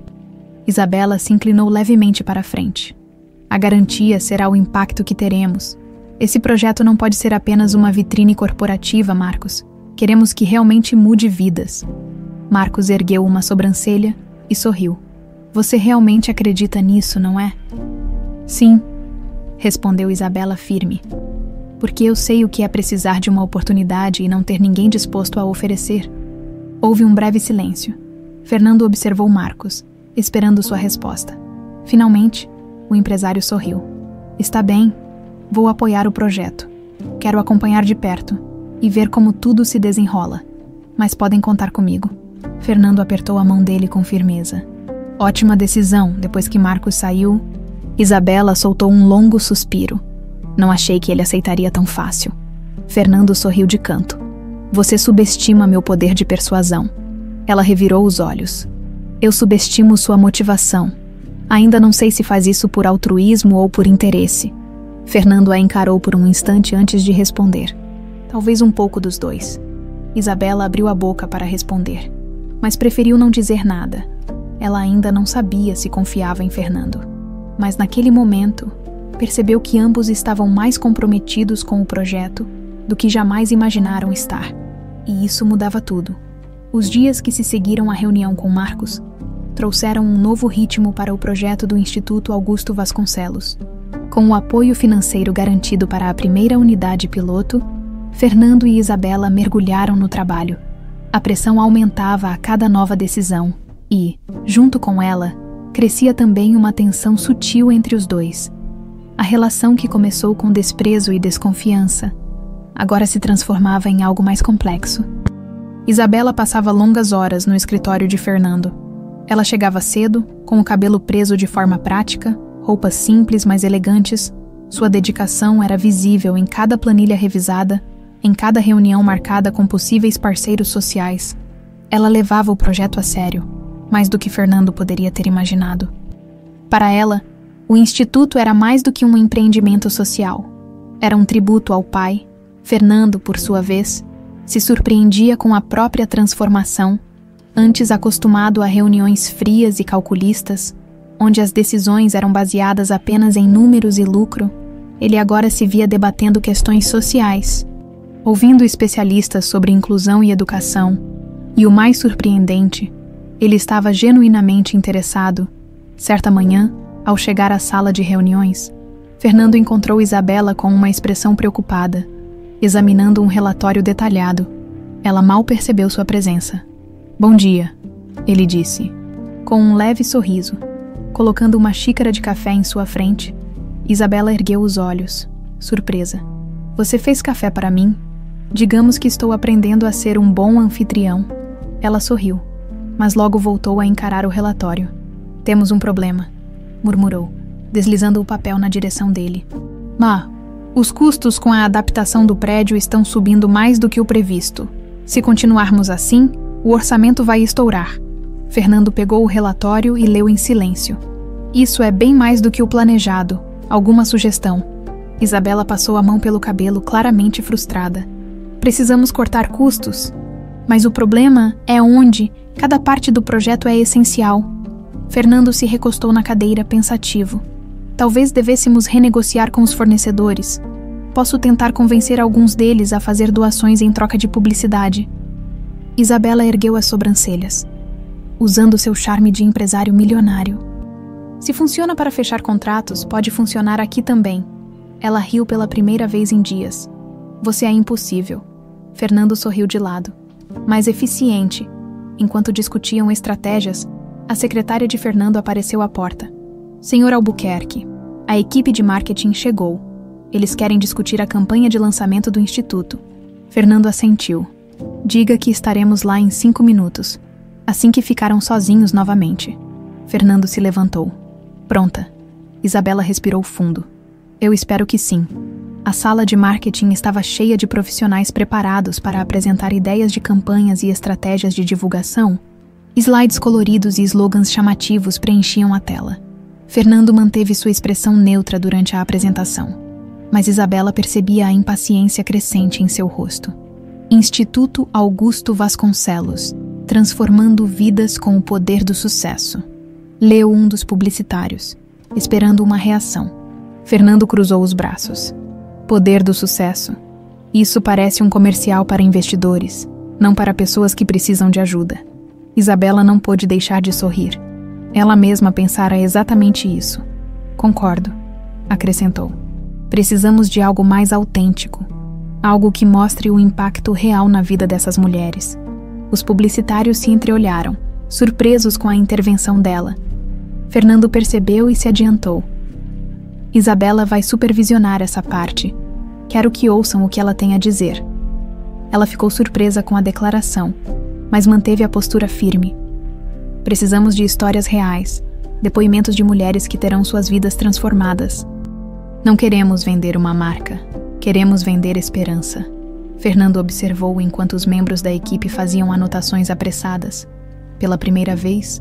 Isabela se inclinou levemente para a frente. "A garantia será o impacto que teremos. Esse projeto não pode ser apenas uma vitrine corporativa, Marcos. Queremos que realmente mude vidas." Marcos ergueu uma sobrancelha e sorriu. "Você realmente acredita nisso, não é?" "Sim", respondeu Isabela firme. porque eu sei o que é precisar de uma oportunidade e não ter ninguém disposto a oferecer. Houve um breve silêncio. Fernando observou Marcos, esperando sua resposta. Finalmente, o empresário sorriu. Está bem, vou apoiar o projeto. Quero acompanhar de perto e ver como tudo se desenrola. Mas podem contar comigo. Fernando apertou a mão dele com firmeza. Ótima decisão. Depois que Marcos saiu, Isabela soltou um longo suspiro. Não achei que ele aceitaria tão fácil. Fernando sorriu de canto. Você subestima meu poder de persuasão. Ela revirou os olhos. Eu subestimo sua motivação. Ainda não sei se faz isso por altruísmo ou por interesse. Fernando a encarou por um instante antes de responder. Talvez um pouco dos dois. Isabela abriu a boca para responder, mas preferiu não dizer nada. Ela ainda não sabia se confiava em Fernando. Mas naquele momento, percebeu que ambos estavam mais comprometidos com o projeto do que jamais imaginaram estar. E isso mudava tudo. Os dias que se seguiram à reunião com Marcos trouxeram um novo ritmo para o projeto do Instituto Augusto Vasconcelos. Com o apoio financeiro garantido para a primeira unidade piloto, Fernando e Isabela mergulharam no trabalho. A pressão aumentava a cada nova decisão e, junto com ela, crescia também uma tensão sutil entre os dois. A relação que começou com desprezo e desconfiança agora se transformava em algo mais complexo. Isabela passava longas horas no escritório de Fernando. Ela chegava cedo, com o cabelo preso de forma prática, roupas simples, mas elegantes. Sua dedicação era visível em cada planilha revisada, em cada reunião marcada com possíveis parceiros sociais. Ela levava o projeto a sério, mais do que Fernando poderia ter imaginado. Para ela, o Instituto era mais do que um empreendimento social. Era um tributo ao pai. Fernando, por sua vez, se surpreendia com a própria transformação. Antes acostumado a reuniões frias e calculistas, onde as decisões eram baseadas apenas em números e lucro, ele agora se via debatendo questões sociais, ouvindo especialistas sobre inclusão e educação, e o mais surpreendente, ele estava genuinamente interessado. Certa manhã, ao chegar à sala de reuniões, Fernando encontrou Isabela com uma expressão preocupada, examinando um relatório detalhado. Ela mal percebeu sua presença. Bom dia, ele disse, com um leve sorriso. Colocando uma xícara de café em sua frente, Isabela ergueu os olhos, surpresa. Você fez café para mim? Digamos que estou aprendendo a ser um bom anfitrião. Ela sorriu, mas logo voltou a encarar o relatório. Temos um problema, murmurou, deslizando o papel na direção dele. Os custos com a adaptação do prédio estão subindo mais do que o previsto. Se continuarmos assim, o orçamento vai estourar. Fernando pegou o relatório e leu em silêncio. Isso é bem mais do que o planejado. Alguma sugestão? Isabela passou a mão pelo cabelo, claramente frustrada. Precisamos cortar custos. Mas o problema é onde cada parte do projeto é essencial. Fernando se recostou na cadeira, pensativo. Talvez devêssemos renegociar com os fornecedores. Posso tentar convencer alguns deles a fazer doações em troca de publicidade. Isabela ergueu as sobrancelhas, usando seu charme de empresário milionário. Se funciona para fechar contratos, pode funcionar aqui também. Ela riu pela primeira vez em dias. Você é impossível. Fernando sorriu de lado. Mais eficiente. Enquanto discutiam estratégias, a secretária de Fernando apareceu à porta. Senhor Albuquerque, a equipe de marketing chegou. Eles querem discutir a campanha de lançamento do Instituto. Fernando assentiu. Diga que estaremos lá em 5 minutos. Assim que ficaram sozinhos novamente. Fernando se levantou. Pronta. Isabela respirou fundo. Eu espero que sim. A sala de marketing estava cheia de profissionais preparados para apresentar ideias de campanhas e estratégias de divulgação. Slides coloridos e slogans chamativos preenchiam a tela. Fernando manteve sua expressão neutra durante a apresentação, mas Isabela percebia a impaciência crescente em seu rosto. Instituto Augusto Vasconcelos, transformando vidas com o poder do sucesso. Leu um dos publicitários, esperando uma reação. Fernando cruzou os braços. Poder do sucesso. Isso parece um comercial para investidores, não para pessoas que precisam de ajuda. Isabela não pôde deixar de sorrir. Ela mesma pensara exatamente isso. Concordo, acrescentou. Precisamos de algo mais autêntico, algo que mostre o impacto real na vida dessas mulheres. Os publicitários se entreolharam, surpresos com a intervenção dela. Fernando percebeu e se adiantou. Isabela vai supervisionar essa parte. Quero que ouçam o que ela tem a dizer. Ela ficou surpresa com a declaração, mas manteve a postura firme. Precisamos de histórias reais, depoimentos de mulheres que terão suas vidas transformadas. Não queremos vender uma marca, queremos vender esperança. Fernando observou enquanto os membros da equipe faziam anotações apressadas. Pela primeira vez,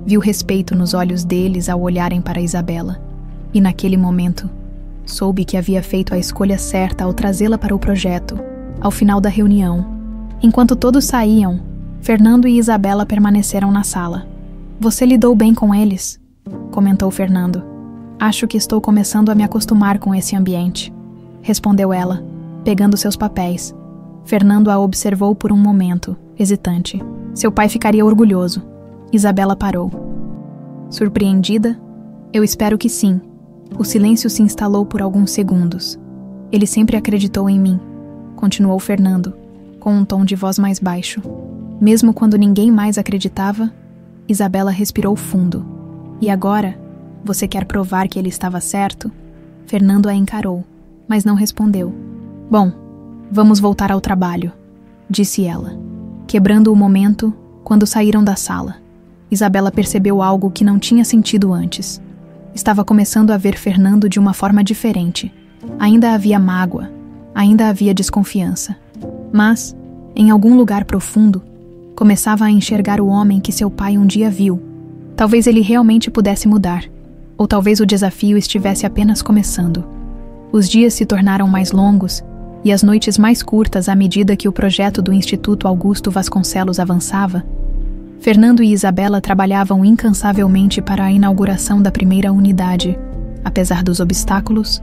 viu respeito nos olhos deles ao olharem para Isabela. E naquele momento, soube que havia feito a escolha certa ao trazê-la para o projeto. Ao final da reunião, enquanto todos saíam, Fernando e Isabela permaneceram na sala. Você lidou bem com eles, comentou Fernando. Acho que estou começando a me acostumar com esse ambiente, respondeu ela, pegando seus papéis. Fernando a observou por um momento, hesitante. Seu pai ficaria orgulhoso. Isabela parou. Surpreendida? Eu espero que sim. O silêncio se instalou por alguns segundos. Ele sempre acreditou em mim, continuou Fernando, com um tom de voz mais baixo. Mesmo quando ninguém mais acreditava, Isabela respirou fundo. E agora, você quer provar que ele estava certo? Fernando a encarou, mas não respondeu. Bom, vamos voltar ao trabalho, disse ela, quebrando o momento quando saíram da sala. Isabela percebeu algo que não tinha sentido antes. Estava começando a ver Fernando de uma forma diferente. Ainda havia mágoa, ainda havia desconfiança. Mas, em algum lugar profundo, começava a enxergar o homem que seu pai um dia viu. Talvez ele realmente pudesse mudar, ou talvez o desafio estivesse apenas começando. Os dias se tornaram mais longos e as noites mais curtas à medida que o projeto do Instituto Augusto Vasconcelos avançava. Fernando e Isabela trabalhavam incansavelmente para a inauguração da primeira unidade. Apesar dos obstáculos,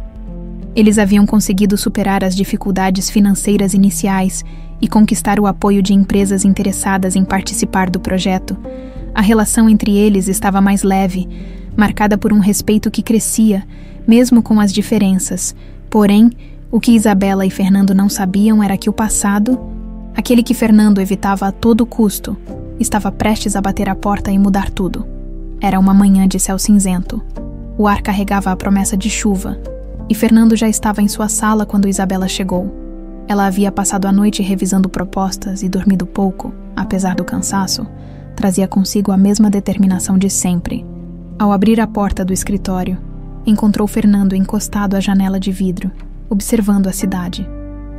eles haviam conseguido superar as dificuldades financeiras iniciais e conquistar o apoio de empresas interessadas em participar do projeto. A relação entre eles estava mais leve, marcada por um respeito que crescia, mesmo com as diferenças. Porém, o que Isabela e Fernando não sabiam era que o passado, aquele que Fernando evitava a todo custo, estava prestes a bater a porta e mudar tudo. Era uma manhã de céu cinzento. O ar carregava a promessa de chuva, e Fernando já estava em sua sala quando Isabela chegou. Ela havia passado a noite revisando propostas e dormido pouco, apesar do cansaço, trazia consigo a mesma determinação de sempre. Ao abrir a porta do escritório, encontrou Fernando encostado à janela de vidro, observando a cidade.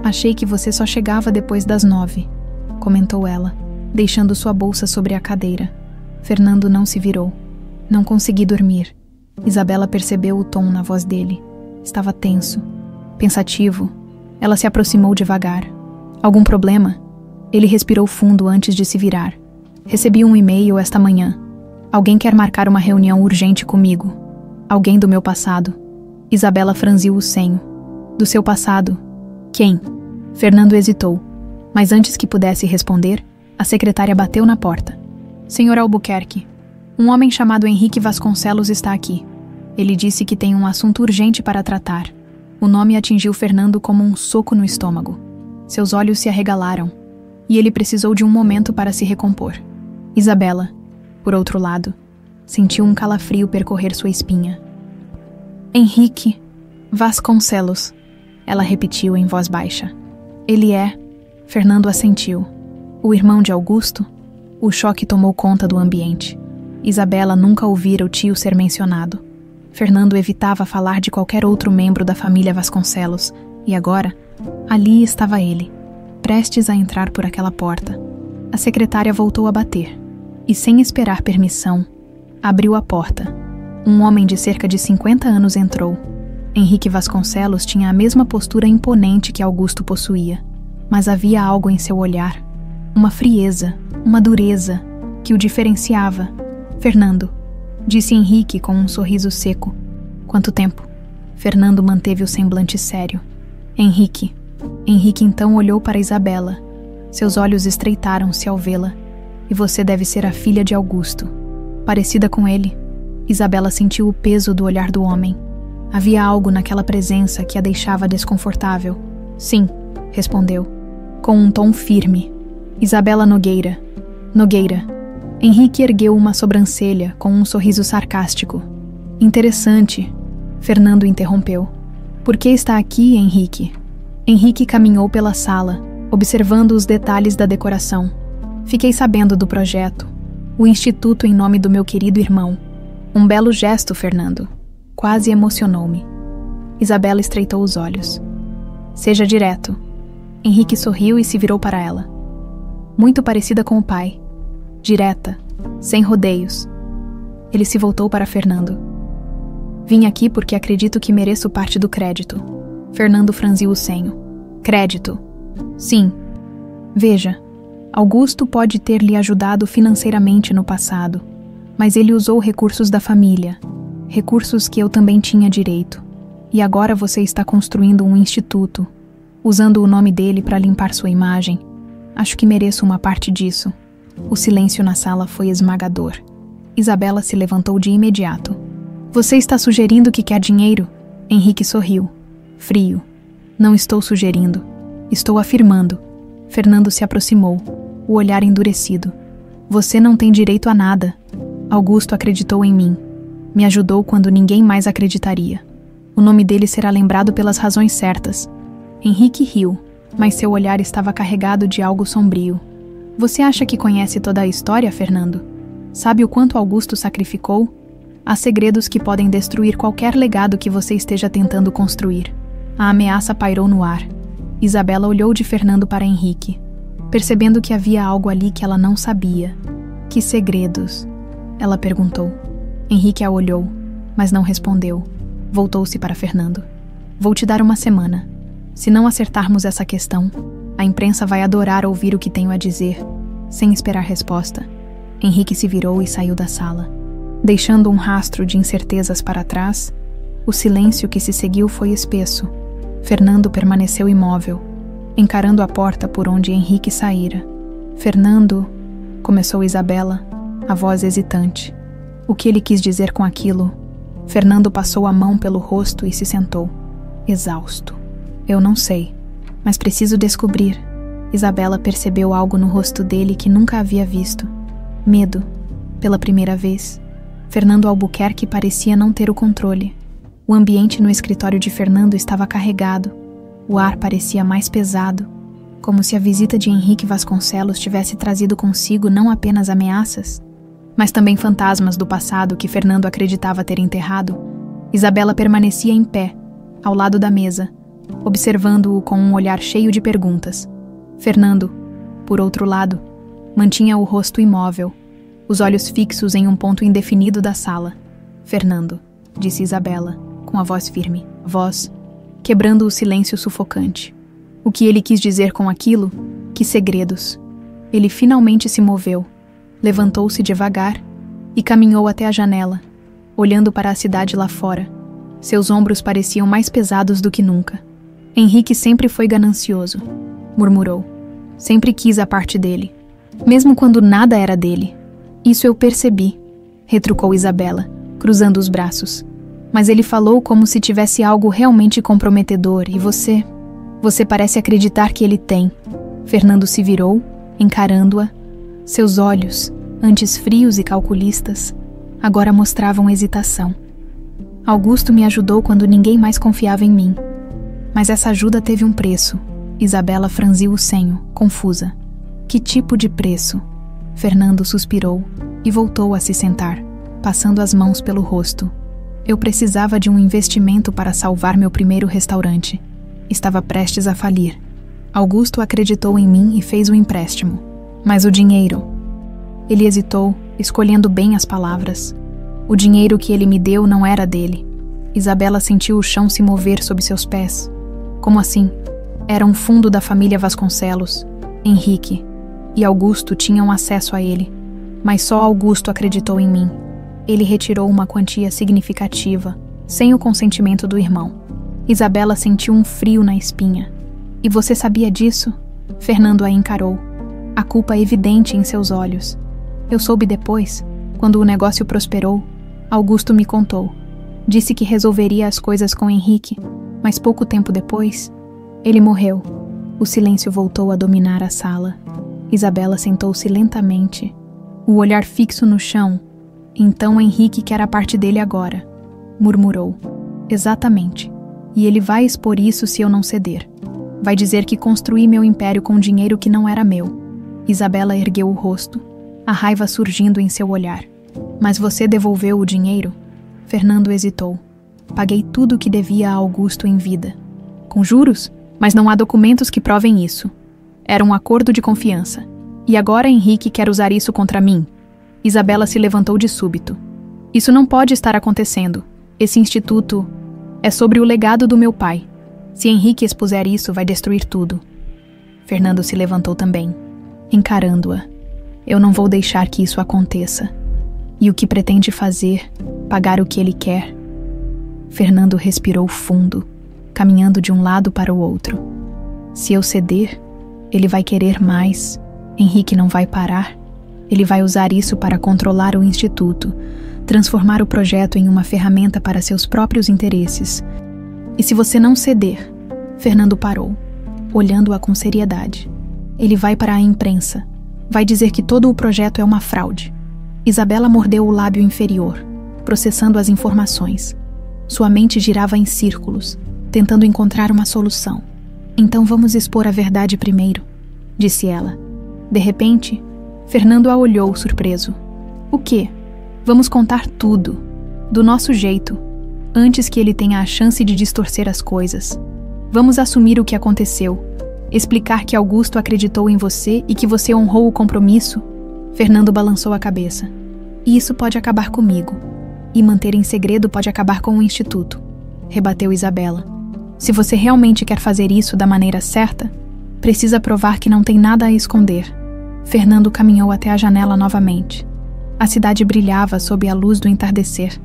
Achei que você só chegava depois das 9, comentou ela, deixando sua bolsa sobre a cadeira. Fernando não se virou. Não consegui dormir. Isabela percebeu o tom na voz dele. Estava tenso, pensativo. Ela se aproximou devagar. Algum problema? Ele respirou fundo antes de se virar. Recebi um e-mail esta manhã. Alguém quer marcar uma reunião urgente comigo. Alguém do meu passado. Isabela franziu o senho. Do seu passado? Quem? Fernando hesitou, mas antes que pudesse responder, a secretária bateu na porta. Senhor Albuquerque, um homem chamado Henrique Vasconcelos está aqui. Ele disse que tem um assunto urgente para tratar. O nome atingiu Fernando como um soco no estômago. Seus olhos se arregalaram, e ele precisou de um momento para se recompor. Isabela, por outro lado, sentiu um calafrio percorrer sua espinha. Henrique Vasconcelos, ela repetiu em voz baixa. Ele é... Fernando assentiu. O irmão de Augusto? O choque tomou conta do ambiente. Isabela nunca ouvira o tio ser mencionado. Fernando evitava falar de qualquer outro membro da família Vasconcelos, e agora, ali estava ele, prestes a entrar por aquela porta. A secretária voltou a bater, e sem esperar permissão, abriu a porta. Um homem de cerca de 50 anos entrou. Henrique Vasconcelos tinha a mesma postura imponente que Augusto possuía, mas havia algo em seu olhar, uma frieza, uma dureza, que o diferenciava. Fernando, disse Henrique com um sorriso seco. Quanto tempo? Fernando manteve o semblante sério. Henrique. Henrique então olhou para Isabela. Seus olhos estreitaram-se ao vê-la. E você deve ser a filha de Augusto. Parecida com ele. Isabela sentiu o peso do olhar do homem. Havia algo naquela presença que a deixava desconfortável. Sim, respondeu, com um tom firme. Isabela Nogueira. Nogueira. Henrique ergueu uma sobrancelha com um sorriso sarcástico. Interessante. Fernando interrompeu. Por que está aqui, Henrique? Henrique caminhou pela sala, observando os detalhes da decoração. Fiquei sabendo do projeto. O instituto em nome do meu querido irmão. Um belo gesto, Fernando. Quase emocionou-me. Isabela estreitou os olhos. Seja direto. Henrique sorriu e se virou para ela. Muito parecida com o pai. Direta, sem rodeios. Ele se voltou para Fernando. Vim aqui porque acredito que mereço parte do crédito. Fernando franziu o senho. Crédito. Sim. Veja, Augusto pode ter lhe ajudado financeiramente no passado, mas ele usou recursos da família, recursos que eu também tinha direito. E agora você está construindo um instituto, usando o nome dele para limpar sua imagem. Acho que mereço uma parte disso. O silêncio na sala foi esmagador. Isabela se levantou de imediato. Você está sugerindo que quer dinheiro? Henrique sorriu. Frio. Não estou sugerindo. Estou afirmando. Fernando se aproximou, o olhar endurecido. Você não tem direito a nada. Augusto acreditou em mim. Me ajudou quando ninguém mais acreditaria. O nome dele será lembrado pelas razões certas. Henrique riu, mas seu olhar estava carregado de algo sombrio. Você acha que conhece toda a história, Fernando? Sabe o quanto Augusto sacrificou? Há segredos que podem destruir qualquer legado que você esteja tentando construir. A ameaça pairou no ar. Isabela olhou de Fernando para Henrique, percebendo que havia algo ali que ela não sabia. Que segredos? Ela perguntou. Henrique a olhou, mas não respondeu. Voltou-se para Fernando. Vou te dar uma semana. Se não acertarmos essa questão, a imprensa vai adorar ouvir o que tenho a dizer, sem esperar resposta. Henrique se virou e saiu da sala. Deixando um rastro de incertezas para trás, o silêncio que se seguiu foi espesso. Fernando permaneceu imóvel, encarando a porta por onde Henrique saíra. Fernando, começou Isabela, a voz hesitante. O que ele quis dizer com aquilo? Fernando passou a mão pelo rosto e se sentou, exausto. Eu não sei, mas preciso descobrir. Isabela percebeu algo no rosto dele que nunca havia visto. Medo, pela primeira vez. Fernando Albuquerque parecia não ter o controle. O ambiente no escritório de Fernando estava carregado. O ar parecia mais pesado, como se a visita de Henrique Vasconcelos tivesse trazido consigo não apenas ameaças, mas também fantasmas do passado que Fernando acreditava ter enterrado. Isabela permanecia em pé, ao lado da mesa, observando-o com um olhar cheio de perguntas. Fernando, por outro lado, mantinha o rosto imóvel, os olhos fixos em um ponto indefinido da sala. Fernando, disse Isabela, com a voz firme, voz quebrando o silêncio sufocante. O que ele quis dizer com aquilo? Que segredos? Ele finalmente se moveu, levantou-se devagar e caminhou até a janela, olhando para a cidade lá fora. Seus ombros pareciam mais pesados do que nunca. Henrique sempre foi ganancioso, murmurou. Sempre quis a parte dele, mesmo quando nada era dele. Isso eu percebi, retrucou Isabela, cruzando os braços. Mas ele falou como se tivesse algo realmente comprometedor e você parece acreditar que ele tem. Fernando se virou, encarando-a. Seus olhos, antes frios e calculistas, agora mostravam hesitação. Augusto me ajudou quando ninguém mais confiava em mim. Mas essa ajuda teve um preço. Isabela franziu o senho, confusa. Que tipo de preço? Fernando suspirou e voltou a se sentar, passando as mãos pelo rosto. Eu precisava de um investimento para salvar meu primeiro restaurante. Estava prestes a falir. Augusto acreditou em mim e fez o empréstimo. Mas o dinheiro? Ele hesitou, escolhendo bem as palavras. O dinheiro que ele me deu não era dele. Isabela sentiu o chão se mover sob seus pés. Como assim? Era um fundo da família Vasconcelos. Henrique e Augusto tinham acesso a ele, mas só Augusto acreditou em mim. Ele retirou uma quantia significativa, sem o consentimento do irmão. Isabela sentiu um frio na espinha. E você sabia disso? Fernando a encarou, a culpa evidente em seus olhos. Eu soube depois, quando o negócio prosperou. Augusto me contou. Disse que resolveria as coisas com Henrique, mas pouco tempo depois, ele morreu. O silêncio voltou a dominar a sala. Isabela sentou-se lentamente, o olhar fixo no chão. Então Henrique quer a parte dele agora, murmurou. Exatamente. E ele vai expor isso se eu não ceder. Vai dizer que construí meu império com dinheiro que não era meu. Isabela ergueu o rosto, a raiva surgindo em seu olhar. Mas você devolveu o dinheiro? Fernando hesitou. Paguei tudo o que devia a Augusto em vida. Com juros? Mas não há documentos que provem isso. Era um acordo de confiança. E agora Henrique quer usar isso contra mim. Isabela se levantou de súbito. Isso não pode estar acontecendo. Esse instituto é sobre o legado do meu pai. Se Henrique expuser isso, vai destruir tudo. Fernando se levantou também, encarando-a. Eu não vou deixar que isso aconteça. E o que pretende fazer? Pagar o que ele quer? Fernando respirou fundo, caminhando de um lado para o outro. Se eu ceder, ele vai querer mais. Henrique não vai parar. Ele vai usar isso para controlar o instituto, transformar o projeto em uma ferramenta para seus próprios interesses. E se você não ceder? Fernando parou, olhando-a com seriedade. Ele vai para a imprensa. Vai dizer que todo o projeto é uma fraude. Isabela mordeu o lábio inferior, processando as informações. Sua mente girava em círculos, tentando encontrar uma solução. Então vamos expor a verdade primeiro, disse ela. De repente, Fernando a olhou surpreso. O quê? Vamos contar tudo, do nosso jeito, antes que ele tenha a chance de distorcer as coisas. Vamos assumir o que aconteceu, explicar que Augusto acreditou em você e que você honrou o compromisso. Fernando balançou a cabeça. E isso pode acabar comigo. E manter em segredo pode acabar com o instituto, rebateu Isabela. Se você realmente quer fazer isso da maneira certa, precisa provar que não tem nada a esconder. Fernando caminhou até a janela novamente. A cidade brilhava sob a luz do entardecer,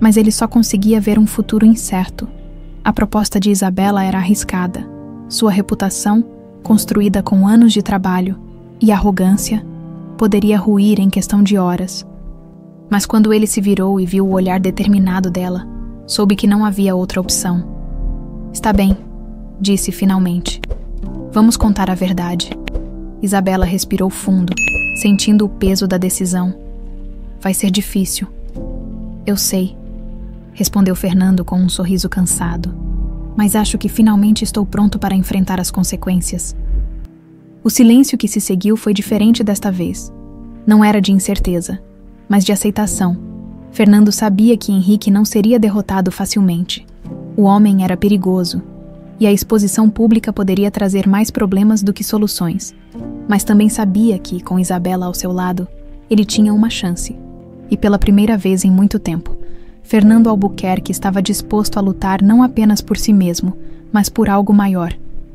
mas ele só conseguia ver um futuro incerto. A proposta de Isabela era arriscada. Sua reputação, construída com anos de trabalho, e arrogância, poderia ruir em questão de horas. Mas quando ele se virou e viu o olhar determinado dela, soube que não havia outra opção. Está bem, disse finalmente. Vamos contar a verdade. Isabela respirou fundo, sentindo o peso da decisão. Vai ser difícil. Eu sei, respondeu Fernando com um sorriso cansado. Mas acho que finalmente estou pronto para enfrentar as consequências. O silêncio que se seguiu foi diferente desta vez. Não era de incerteza, mas de aceitação. Fernando sabia que Henrique não seria derrotado facilmente. O homem era perigoso, e a exposição pública poderia trazer mais problemas do que soluções. Mas também sabia que, com Isabela ao seu lado, ele tinha uma chance. E pela primeira vez em muito tempo, Fernando Albuquerque estava disposto a lutar não apenas por si mesmo, mas por algo maior.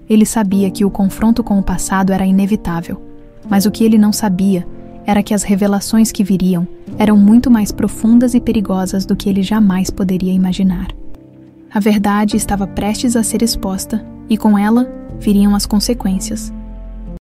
Ele sabia que o confronto com o passado era inevitável, mas o que ele não sabia era que as revelações que viriam eram muito mais profundas e perigosas do que ele jamais poderia imaginar. A verdade estava prestes a ser exposta, e com ela viriam as consequências.